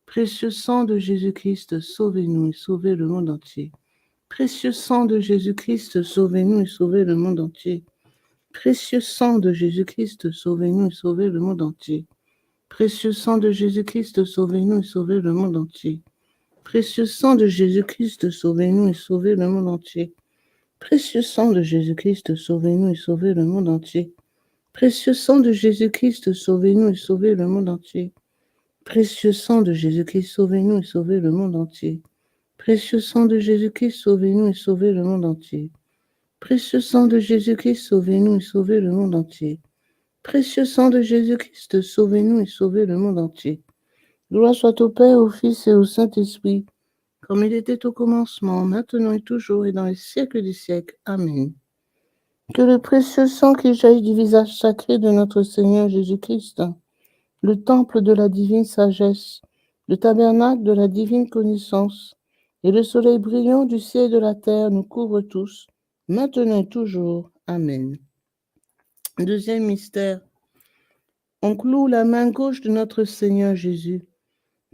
Précieux sang de Jésus-Christ, sauvez-nous et sauvez le monde entier. Précieux sang de Jésus-Christ, sauvez-nous et sauvez le monde entier. Précieux sang de Jésus-Christ, sauvez-nous et sauvez le monde entier. Précieux sang de Jésus-Christ, sauvez-nous et sauvez le monde entier. Précieux sang de Jésus-Christ, sauvez-nous et sauvez le monde entier. Précieux sang de Jésus-Christ, sauvez-nous et sauvez le monde entier. Précieux sang de Jésus-Christ, sauvez-nous et sauvez le monde entier. Précieux sang de Jésus-Christ, sauvez-nous et sauvez le monde entier. Précieux sang de Jésus-Christ, sauvez-nous et sauvez le monde entier. Précieux sang de Jésus-Christ, sauvez-nous et sauvez le monde entier. Précieux sang de Jésus-Christ, sauvez-nous et sauvez le monde entier. Gloire soit au Père, au Fils et au Saint-Esprit, comme il était au commencement, maintenant et toujours, et dans les siècles des siècles. Amen. Que le précieux sang qui jaillit du visage sacré de notre Seigneur Jésus-Christ, le temple de la divine sagesse, le tabernacle de la divine connaissance, et le soleil brillant du ciel et de la terre nous couvrent tous, maintenant et toujours. Amen. Deuxième mystère. On cloue la main gauche de notre Seigneur Jésus.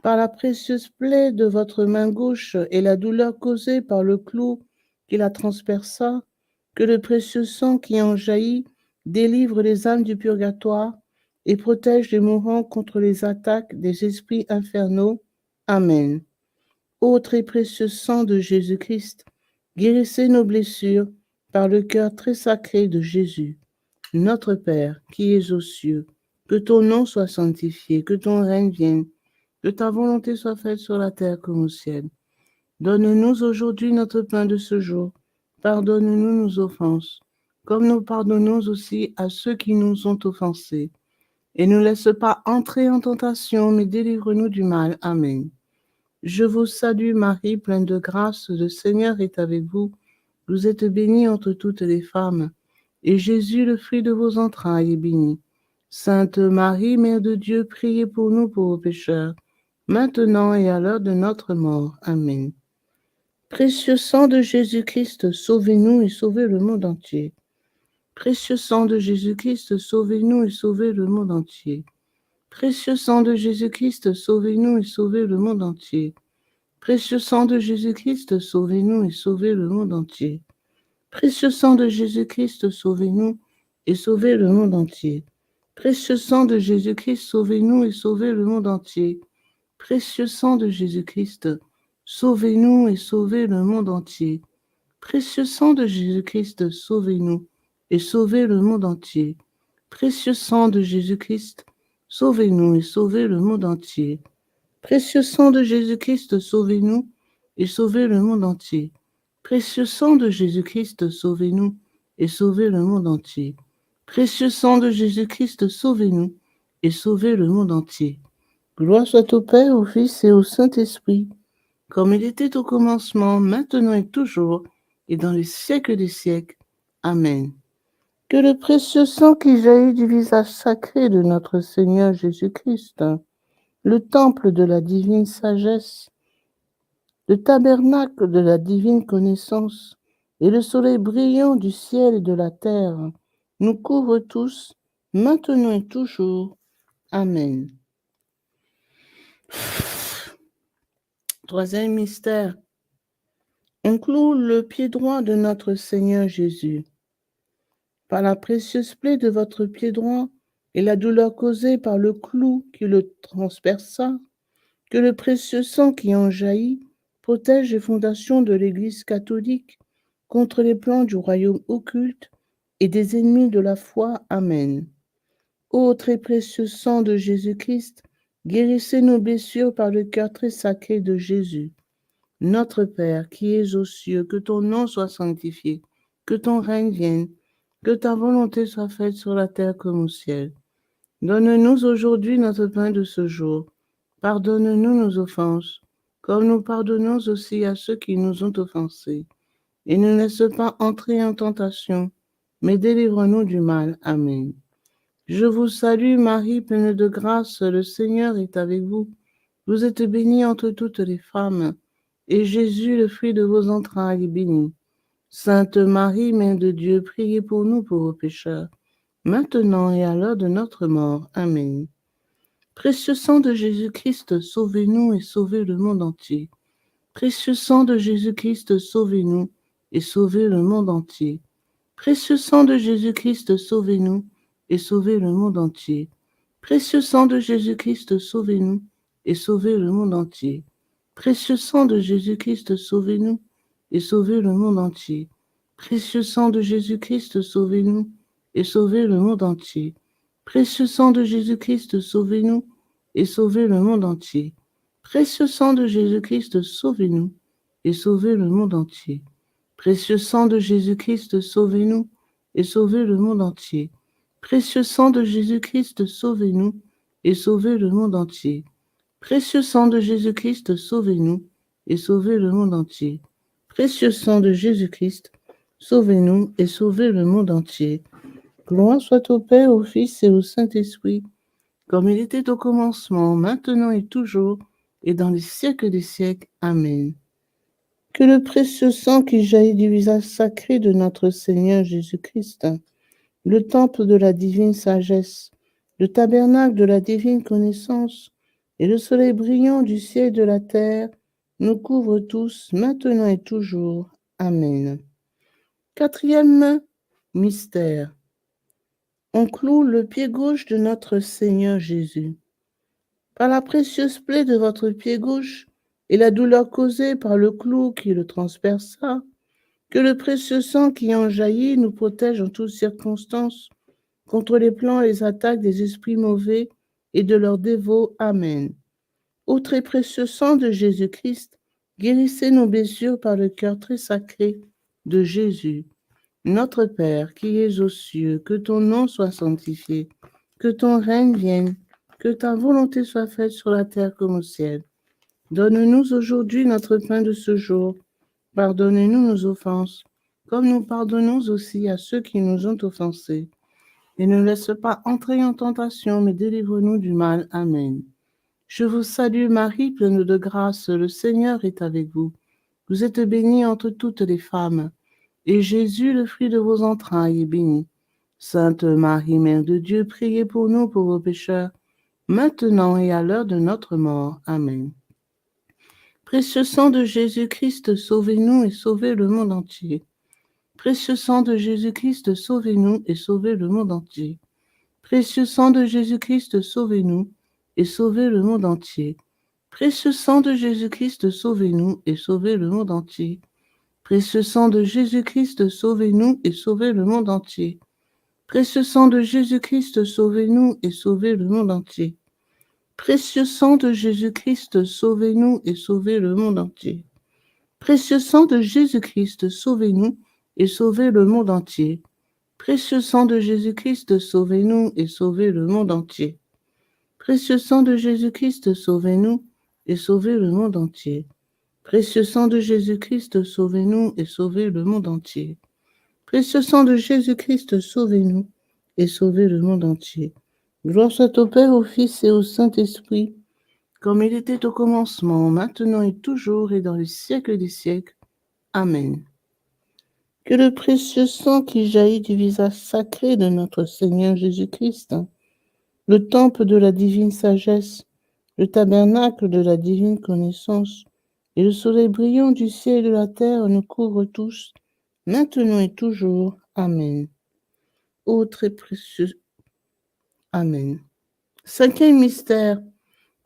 Par la précieuse plaie de votre main gauche et la douleur causée par le clou qui la transperça, que le précieux sang qui en jaillit délivre les âmes du purgatoire et protège les mourants contre les attaques des esprits infernaux. Amen. Ô très précieux sang de Jésus-Christ, guérissez nos blessures par le cœur très sacré de Jésus. Notre Père, qui es aux cieux, que ton nom soit sanctifié, que ton règne vienne, que ta volonté soit faite sur la terre comme au ciel. Donne-nous aujourd'hui notre pain de ce jour. Pardonne-nous nos offenses, comme nous pardonnons aussi à ceux qui nous ont offensés. Et ne laisse pas entrer en tentation, mais délivre-nous du mal. Amen. Je vous salue Marie, pleine de grâce, le Seigneur est avec vous. Vous êtes bénie entre toutes les femmes, et Jésus, le fruit de vos entrailles, est béni. Sainte Marie, Mère de Dieu, priez pour nous pauvres pécheurs, maintenant et à l'heure de notre mort. Amen. Précieux sang de Jésus-Christ, sauvez-nous et sauvez le monde entier. Précieux sang de Jésus-Christ, sauvez-nous et sauvez le monde entier. Précieux sang de Jésus-Christ, sauvez-nous et sauvez le monde entier. Précieux sang de Jésus-Christ, sauvez-nous et sauvez le monde entier. Précieux sang de Jésus-Christ, sauvez-nous et sauvez le monde entier. Précieux sang de Jésus-Christ, sauvez-nous et sauvez le monde entier. Précieux sang de Jésus-Christ, sauvez-nous et sauvez le monde entier. Précieux sang de Jésus-Christ, sauvez-nous et sauvez le monde entier. Précieux sang de Jésus-Christ, sauvez-nous et sauvez le monde entier. Précieux sang de Jésus-Christ, sauvez-nous et sauvez le monde entier. Précieux sang de Jésus-Christ, sauvez-nous et sauvez le monde entier. Précieux sang de Jésus-Christ, sauvez-nous et sauvez le monde entier. Gloire soit au Père, au Fils et au Saint-Esprit, comme il était au commencement, maintenant et toujours, et dans les siècles des siècles. Amen. Que le précieux sang qui jaillit du visage sacré de notre Seigneur Jésus-Christ, le temple de la divine sagesse, le tabernacle de la divine connaissance et le soleil brillant du ciel et de la terre nous couvrent tous, maintenant et toujours. Amen. Troisième mystère. On cloue le pied droit de notre Seigneur Jésus. Par la précieuse plaie de votre pied droit et la douleur causée par le clou qui le transperça, que le précieux sang qui en jaillit protège les fondations de l'Église catholique contre les plans du royaume occulte et des ennemis de la foi. Amen. Ô très précieux sang de Jésus-Christ, guérissez nos blessures par le cœur très sacré de Jésus. Notre Père, qui es aux cieux, que ton nom soit sanctifié, que ton règne vienne, que ta volonté soit faite sur la terre comme au ciel. Donne-nous aujourd'hui notre pain de ce jour. Pardonne-nous nos offenses, comme nous pardonnons aussi à ceux qui nous ont offensés. Et ne laisse pas entrer en tentation, mais délivre-nous du mal. Amen. Je vous salue Marie, pleine de grâce, le Seigneur est avec vous. Vous êtes bénie entre toutes les femmes, et Jésus, le fruit de vos entrailles, est béni. Sainte Marie, Mère de Dieu, priez pour nous pauvres pécheurs, maintenant et à l'heure de notre mort. Amen. Précieux sang de Jésus-Christ, sauvez-nous et sauvez le monde entier. Précieux sang de Jésus-Christ, sauvez-nous et sauvez le monde entier. Précieux sang de Jésus-Christ, sauvez-nous et sauvez le monde entier. Précieux sang de Jésus-Christ, sauvez-nous et sauvez le monde entier. Précieux sang de Jésus-Christ, sauvez-nous et sauvez le monde entier. Précieux sang de Jésus-Christ, sauvez-nous et sauvez le monde entier. Précieux sang de Jésus-Christ, sauvez-nous et sauvez le monde entier. Précieux sang de Jésus-Christ, sauvez-nous et sauvez le monde entier. Précieux sang de Jésus-Christ, sauvez-nous et sauvez le monde entier. Précieux sang de Jésus-Christ, sauvez-nous et sauvez le monde entier. Précieux sang de Jésus-Christ, sauvez-nous et sauvez le monde entier. Précieux sang de Jésus-Christ, sauvez-nous et sauvez le monde entier. Gloire soit au Père, au Fils et au Saint-Esprit, comme il était au commencement, maintenant et toujours, et dans les siècles des siècles. Amen. Que le précieux sang qui jaillit du visage sacré de notre Seigneur Jésus-Christ, le temple de la divine sagesse, le tabernacle de la divine connaissance et le soleil brillant du ciel et de la terre nous couvrent tous, maintenant et toujours. Amen. Quatrième mystère. On cloue le pied gauche de notre Seigneur Jésus. Par la précieuse plaie de votre pied gauche et la douleur causée par le clou qui le transperça, que le précieux sang qui en jaillit nous protège en toutes circonstances contre les plans et les attaques des esprits mauvais et de leurs dévots. Amen. Ô très précieux sang de Jésus-Christ, guérissez nos blessures par le cœur très sacré de Jésus. Notre Père qui es aux cieux, que ton nom soit sanctifié, que ton règne vienne, que ta volonté soit faite sur la terre comme au ciel. Donne-nous aujourd'hui notre pain de ce jour. Pardonnez-nous nos offenses, comme nous pardonnons aussi à ceux qui nous ont offensés. Et ne laisse pas entrer en tentation, mais délivre-nous du mal. Amen. Je vous salue Marie, pleine de grâce, le Seigneur est avec vous. Vous êtes bénie entre toutes les femmes, et Jésus, le fruit de vos entrailles, est béni. Sainte Marie, Mère de Dieu, priez pour nous pauvres pécheurs, maintenant et à l'heure de notre mort. Amen. Précieux sang de Jésus-Christ, sauvez-nous et sauvez le monde entier. Précieux sang de Jésus-Christ, sauvez-nous et sauvez le monde entier. Précieux sang de Jésus-Christ, sauvez-nous et sauvez le monde entier. Précieux sang de Jésus-Christ, sauvez-nous et sauvez le monde entier. Précieux sang de Jésus-Christ, sauvez-nous et sauvez le monde entier. Précieux sang de Jésus-Christ, sauvez-nous et sauvez le monde entier. Précieux sang de Jésus-Christ, sauvez-nous et sauvez le monde entier. Précieux sang de Jésus-Christ, sauvez-nous et sauvez le monde entier. Précieux sang de Jésus-Christ, sauvez-nous et sauvez le monde entier. Précieux sang de Jésus-Christ, sauvez-nous et sauvez le monde entier. Précieux sang de Jésus-Christ, sauvez-nous et sauvez le monde entier. Précieux sang de Jésus-Christ, sauvez-nous et sauvez le monde entier. Gloire soit au Père, au Fils et au Saint-Esprit, comme il était au commencement, maintenant et toujours, et dans les siècles des siècles. Amen. Que le précieux sang qui jaillit du visage sacré de notre Seigneur Jésus-Christ, le temple de la divine sagesse, le tabernacle de la divine connaissance, et le soleil brillant du ciel et de la terre nous couvre tous, maintenant et toujours. Amen. Ô très précieux. Amen. Cinquième mystère.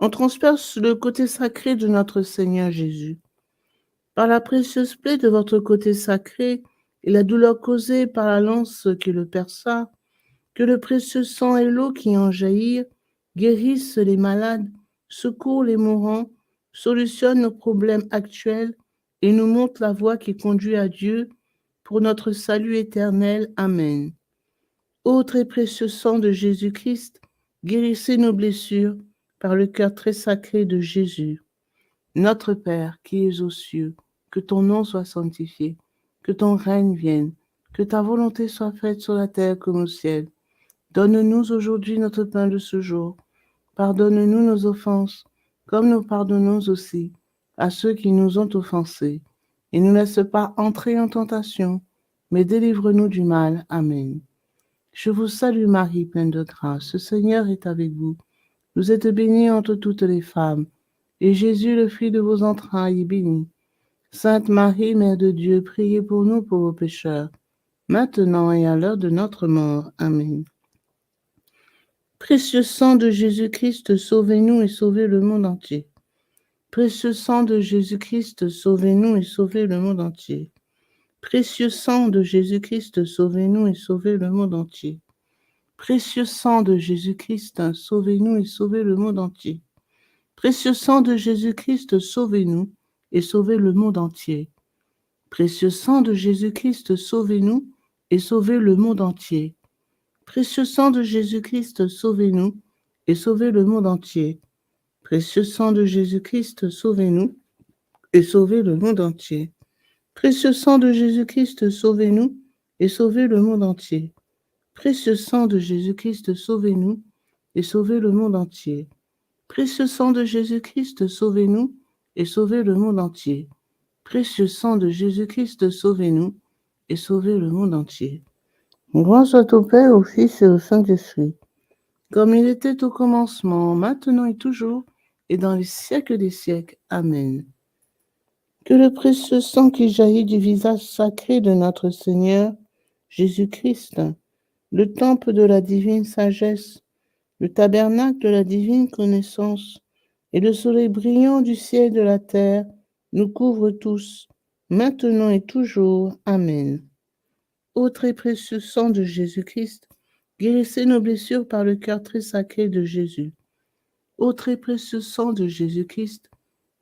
On transperce le côté sacré de notre Seigneur Jésus. Par la précieuse plaie de votre côté sacré et la douleur causée par la lance qui le perça, que le précieux sang et l'eau qui en jaillit guérissent les malades, secourent les mourants, solutionnent nos problèmes actuels et nous montrent la voie qui conduit à Dieu pour notre salut éternel. Amen. Ô très précieux sang de Jésus-Christ, guérissez nos blessures par le cœur très sacré de Jésus. Notre Père qui es aux cieux, que ton nom soit sanctifié, que ton règne vienne, que ta volonté soit faite sur la terre comme au ciel. Donne-nous aujourd'hui notre pain de ce jour. Pardonne-nous nos offenses, comme nous pardonnons aussi à ceux qui nous ont offensés. Et ne nous laisse pas entrer en tentation, mais délivre-nous du mal. Amen. Je vous salue Marie, pleine de grâce. Le Seigneur est avec vous. Vous êtes bénie entre toutes les femmes, et Jésus, le fruit de vos entrailles, est béni. Sainte Marie, Mère de Dieu, priez pour nous pauvres pécheurs, maintenant et à l'heure de notre mort. Amen. Précieux sang de Jésus-Christ, sauvez-nous et sauvez le monde entier. Précieux sang de Jésus-Christ, sauvez-nous et sauvez le monde entier. Précieux sang de Jésus-Christ, sauvez-nous et sauvez le monde entier. Précieux sang de Jésus-Christ, sauvez-nous et sauvez le monde entier. Précieux sang de Jésus-Christ, sauvez-nous et sauvez le monde entier. Précieux sang de Jésus-Christ, sauvez-nous et sauvez le monde entier. Précieux sang de Jésus-Christ, sauvez-nous et sauvez le monde entier. Précieux sang de Jésus-Christ, sauvez-nous et sauvez le monde entier. Précieux sang de Jésus-Christ, sauvez-nous et sauvez le monde entier. Précieux sang de Jésus-Christ, sauvez-nous et sauvez le monde entier. Précieux sang de Jésus-Christ, sauvez-nous et sauvez le monde entier. Précieux sang de Jésus-Christ, sauvez-nous et sauvez le monde entier. Gloire soit au Père, au Fils et au Saint-Esprit, comme il était au commencement, maintenant et toujours, et dans les siècles des siècles. Amen. Que le précieux sang qui jaillit du visage sacré de notre Seigneur Jésus-Christ, le temple de la divine sagesse, le tabernacle de la divine connaissance, et le soleil brillant du ciel et de la terre, nous couvre tous, maintenant et toujours. Amen. Ô très précieux sang de Jésus-Christ, guérissez nos blessures par le cœur très sacré de Jésus. Ô très précieux sang de Jésus-Christ,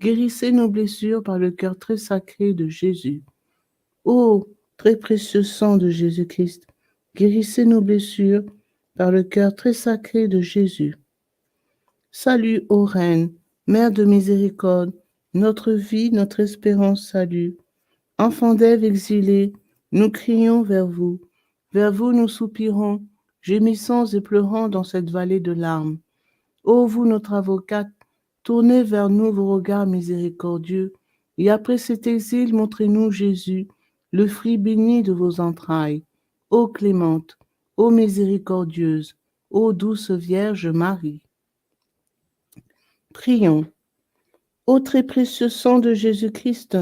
guérissez nos blessures par le cœur très sacré de Jésus. Ô très précieux sang de Jésus-Christ, guérissez nos blessures par le cœur très sacré de Jésus. Salut, ô Reine, Mère de miséricorde, notre vie, notre espérance, salut. Enfants d'Ève exilés, nous crions vers vous nous soupirons, gémissant et pleurant dans cette vallée de larmes. Ô vous, notre avocate, tournez vers nous vos regards miséricordieux, et après cet exil, montrez-nous Jésus, le fruit béni de vos entrailles. Ô clémente, ô miséricordieuse, ô douce Vierge Marie. Prions. Ô très précieux sang de Jésus-Christ,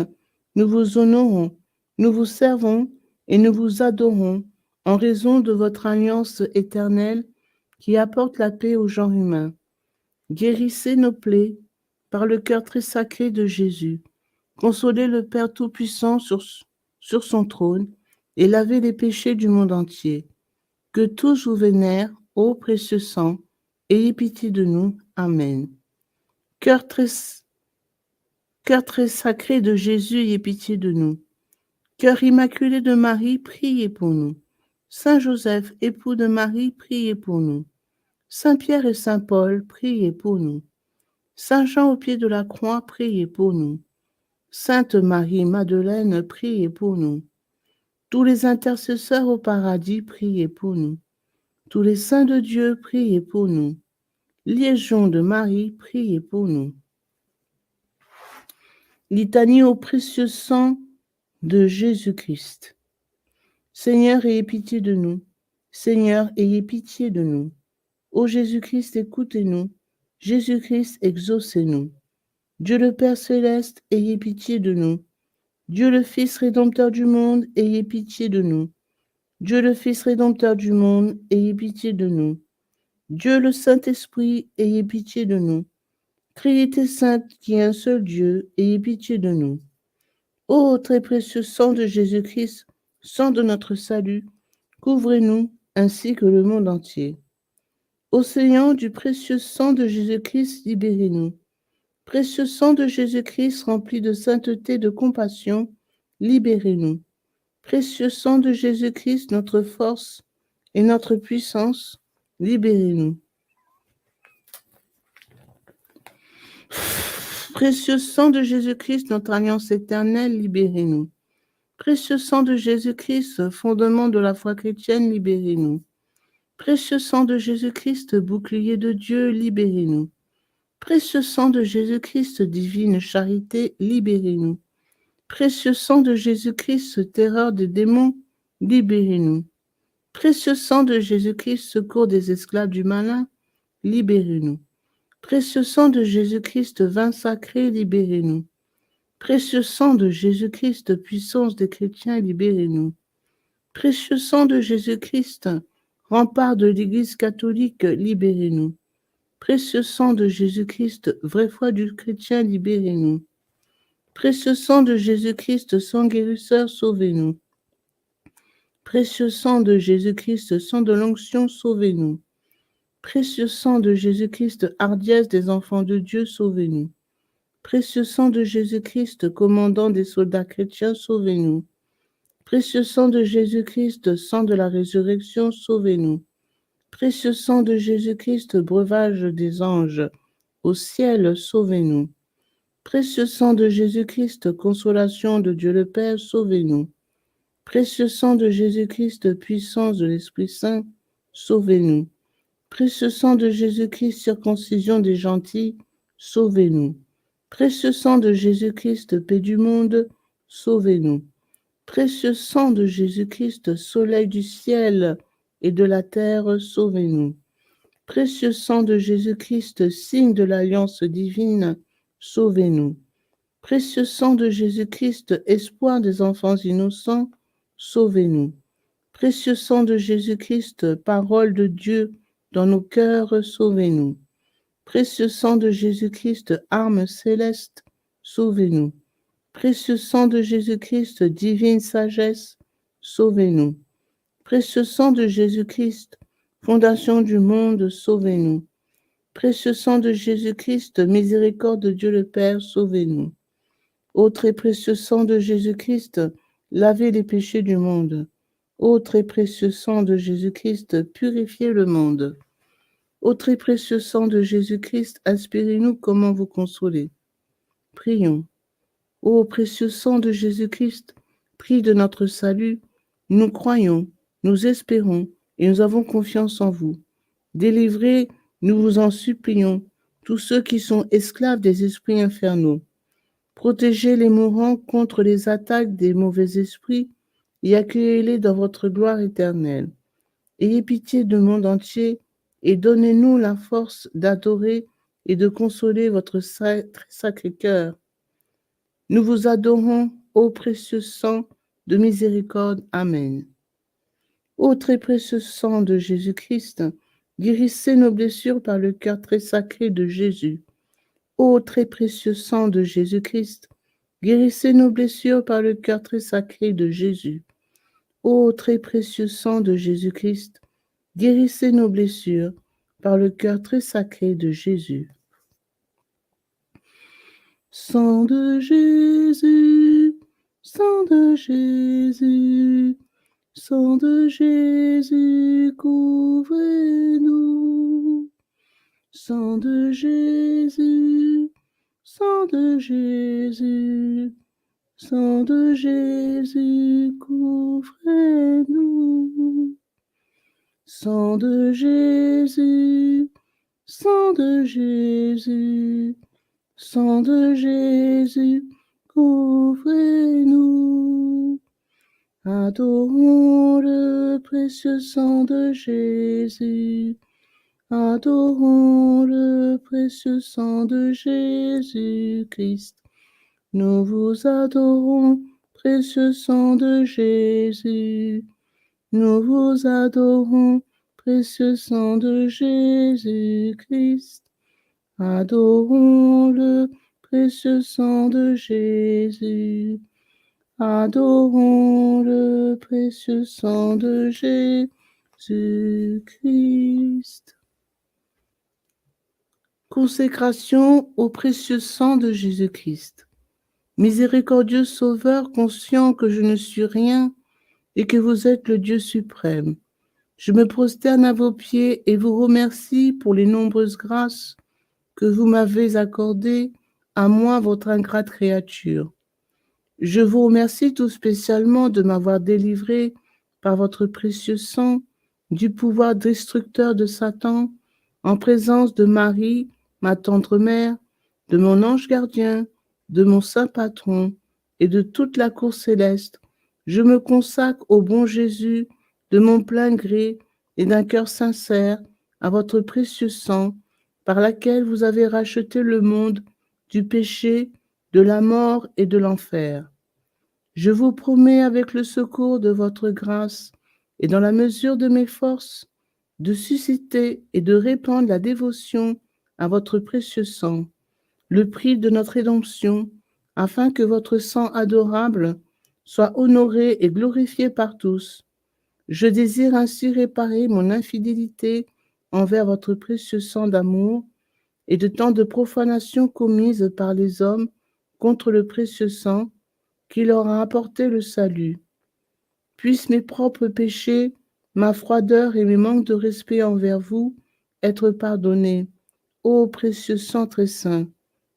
nous vous honorons, nous vous servons et nous vous adorons en raison de votre alliance éternelle qui apporte la paix au genre humain. Guérissez nos plaies par le cœur très sacré de Jésus. Consolez le Père Tout-Puissant sur son trône et lavez les péchés du monde entier. Que tous vous vénèrent, ô précieux sang, ayez pitié de nous. Amen. Cœur très sacré de Jésus, ayez pitié de nous. Cœur immaculé de Marie, priez pour nous. Saint Joseph, époux de Marie, priez pour nous. Saint Pierre et Saint Paul, priez pour nous. Saint Jean au pied de la croix, priez pour nous. Sainte Marie-Madeleine, priez pour nous. Tous les intercesseurs au paradis, priez pour nous. Tous les saints de Dieu, priez pour nous. Légion de Marie, priez pour nous. Litanie au précieux sang de Jésus-Christ. Seigneur, ayez pitié de nous. Seigneur, ayez pitié de nous. Ô Jésus-Christ, écoutez-nous. Jésus-Christ, exaucez-nous. Dieu le Père céleste, ayez pitié de nous. Dieu le Fils rédempteur du monde, ayez pitié de nous. Dieu le Fils rédempteur du monde, ayez pitié de nous. Dieu le Saint-Esprit, ayez pitié de nous. Trinité sainte, qui est un seul Dieu, ayez pitié de nous. Ô très précieux sang de Jésus-Christ, sang de notre salut, couvrez-nous ainsi que le monde entier. Océan du précieux sang de Jésus-Christ, libérez-nous. Précieux sang de Jésus-Christ rempli de sainteté, de compassion, libérez-nous. Précieux sang de Jésus-Christ, notre force et notre puissance, libérez-nous. Précieux sang de Jésus-Christ, notre alliance éternelle, libérez-nous. Précieux sang de Jésus-Christ, fondement de la foi chrétienne, libérez-nous. Précieux sang de Jésus-Christ, bouclier de Dieu, libérez-nous. Précieux sang de Jésus-Christ, divine charité, libérez-nous. Précieux sang de Jésus-Christ, terreur des démons, libérez-nous. Précieux sang de Jésus-Christ, secours des esclaves du malin, libérez-nous. Précieux sang de Jésus-Christ, vin sacré, libérez-nous. Précieux sang de Jésus-Christ, puissance des chrétiens, libérez-nous. Précieux sang de Jésus-Christ, rempart de l'Église catholique, libérez-nous. Précieux sang de Jésus-Christ, vraie foi du chrétien, libérez-nous. Précieux sang de Jésus-Christ, sang guérisseur, sauvez-nous. Précieux sang de Jésus-Christ, sang de l'onction, sauvez-nous. Précieux sang de Jésus-Christ, hardiesse des enfants de Dieu, sauvez-nous. Précieux sang de Jésus-Christ, commandant des soldats chrétiens, sauvez-nous. Précieux sang de Jésus-Christ, sang de la résurrection, sauvez-nous. Précieux sang de Jésus-Christ, breuvage des anges, au ciel, sauvez-nous. Précieux sang de Jésus-Christ, consolation de Dieu le Père, sauvez-nous. Précieux sang de Jésus-Christ, puissance de l'Esprit Saint, sauvez-nous. Précieux sang de Jésus-Christ, circoncision des gentils, sauvez-nous. Précieux sang de Jésus-Christ, paix du monde, sauvez-nous. Précieux sang de Jésus-Christ, soleil du ciel et de la terre, sauvez-nous. Précieux sang de Jésus-Christ, signe de l'alliance divine, sauvez-nous. Précieux sang de Jésus-Christ, espoir des enfants innocents, sauvez-nous. Précieux sang de Jésus-Christ, parole de Dieu dans nos cœurs, sauvez-nous. Précieux sang de Jésus-Christ, arme céleste, sauvez-nous. Précieux sang de Jésus-Christ, divine sagesse, sauvez-nous. Précieux sang de Jésus-Christ, fondation du monde, sauvez-nous. Précieux sang de Jésus-Christ, miséricorde de Dieu le Père, sauvez-nous. Ô très précieux sang de Jésus-Christ, lavez les péchés du monde. Ô très précieux sang de Jésus-Christ, purifiez le monde. Ô très précieux sang de Jésus-Christ, inspirez-nous comment vous consoler. Prions. Ô précieux sang de Jésus-Christ, prix de notre salut, nous croyons, nous espérons et nous avons confiance en vous. Délivrez, nous vous en supplions, tous ceux qui sont esclaves des esprits infernaux. Protégez les mourants contre les attaques des mauvais esprits et accueillez-les dans votre gloire éternelle. Ayez pitié du monde entier et donnez-nous la force d'adorer et de consoler votre très sacré cœur. Nous vous adorons, ô précieux sang de miséricorde. Amen. Ô très précieux sang de Jésus-Christ, guérissez nos blessures par le cœur très sacré de Jésus. Ô très précieux sang de Jésus-Christ, guérissez nos blessures par le cœur très sacré de Jésus. Ô très précieux sang de Jésus-Christ, guérissez nos blessures par le cœur très sacré de Jésus. Sang de Jésus, sang de Jésus, sang de Jésus, couvrez-nous. Sang de Jésus, sang de Jésus, sang de Jésus, couvrez-nous. Sang de Jésus, sang de Jésus, sang de Jésus, couvrez-nous. Adorons le précieux sang de Jésus. Adorons le précieux sang de Jésus-Christ. Nous vous adorons, précieux sang de Jésus. Nous vous adorons, précieux sang de Jésus-Christ. Adorons le précieux sang de Jésus. Adorons le précieux sang de Jésus-Christ. Consécration au précieux sang de Jésus-Christ. Miséricordieux Sauveur, conscient que je ne suis rien et que vous êtes le Dieu suprême, je me prosterne à vos pieds et vous remercie pour les nombreuses grâces que vous m'avez accordées, à moi, votre ingrate créature. Je vous remercie tout spécialement de m'avoir délivré par votre précieux sang du pouvoir destructeur de Satan, en présence de Marie, ma tendre mère, de mon ange gardien, de mon saint patron et de toute la cour céleste. Je me consacre au bon Jésus de mon plein gré et d'un cœur sincère à votre précieux sang, par laquelle vous avez racheté le monde du péché, de la mort et de l'enfer. Je vous promets, avec le secours de votre grâce et dans la mesure de mes forces, de susciter et de répandre la dévotion à votre précieux sang, le prix de notre rédemption, afin que votre sang adorable soit honoré et glorifié par tous. Je désire ainsi réparer mon infidélité envers votre précieux sang d'amour et de tant de profanations commises par les hommes contre le précieux sang qui leur a apporté le salut. Puissent mes propres péchés, ma froideur et mes manques de respect envers vous être pardonnés, ô précieux sang très saint.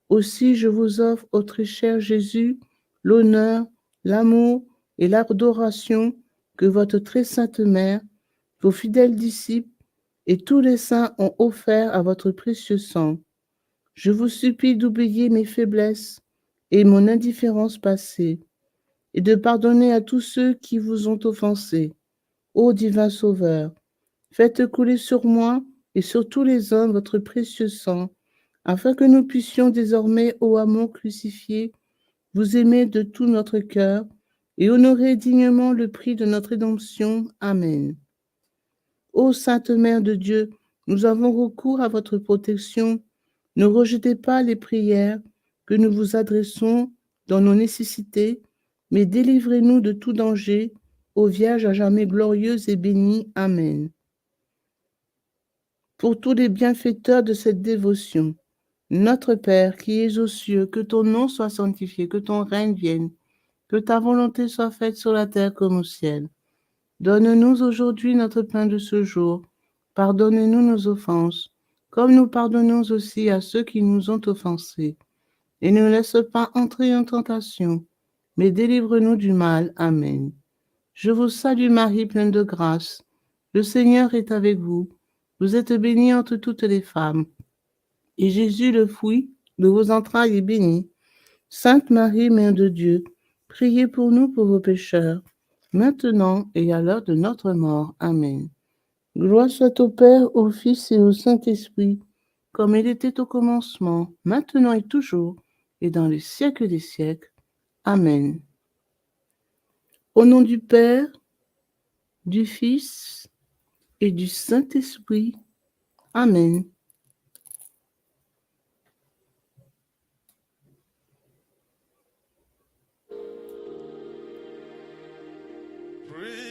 Aussi je vous offre, ô très cher Jésus, l'honneur, l'amour et l'adoration que votre très sainte mère, vos fidèles disciples et tous les saints ont offert à votre précieux sang. Je vous supplie d'oublier mes faiblesses et mon indifférence passée, et de pardonner à tous ceux qui vous ont offensé. Ô divin Sauveur, faites couler sur moi et sur tous les hommes votre précieux sang, afin que nous puissions désormais, ô amour crucifié, vous aimer de tout notre cœur et honorer dignement le prix de notre rédemption. Amen. Ô Sainte Mère de Dieu, nous avons recours à votre protection. Ne rejetez pas les prières que nous vous adressons dans nos nécessités, mais délivrez-nous de tout danger, ô Vierge à jamais glorieuse et bénie. Amen. Pour tous les bienfaiteurs de cette dévotion, notre Père qui es aux cieux, que ton nom soit sanctifié, que ton règne vienne, que ta volonté soit faite sur la terre comme au ciel. Donne-nous aujourd'hui notre pain de ce jour. Pardonne-nous nos offenses, comme nous pardonnons aussi à ceux qui nous ont offensés. Et ne nous laisse pas entrer en tentation, mais délivre-nous du mal. Amen. Je vous salue Marie, pleine de grâce. Le Seigneur est avec vous. Vous êtes bénie entre toutes les femmes. Et Jésus, le fruit de vos entrailles, est béni. Sainte Marie, Mère de Dieu, priez pour nous pauvres pécheurs, maintenant et à l'heure de notre mort. Amen. Gloire soit au Père, au Fils et au Saint-Esprit, comme il était au commencement, maintenant et toujours, et dans les siècles des siècles. Amen. Au nom du Père, du Fils et du Saint-Esprit. Amen.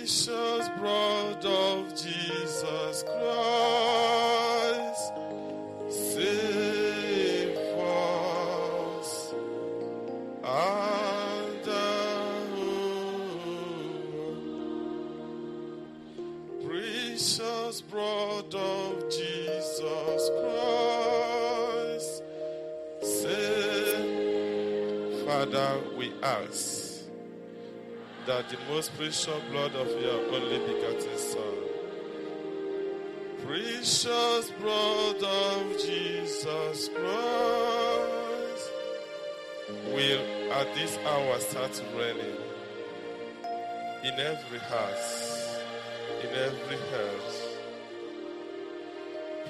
Precious blood of Jesus Christ, save us and precious blood of Jesus Christ, save. Father, we ask that the most precious blood of your only begotten Son, precious blood of Jesus Christ, will at this hour start raining in every house, in every house.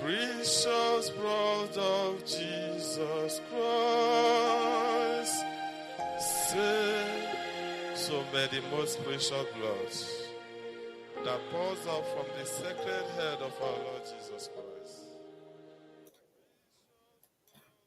Precious blood of Jesus Christ, save. So may the most precious blood that pours out from the sacred head of our Lord Jesus Christ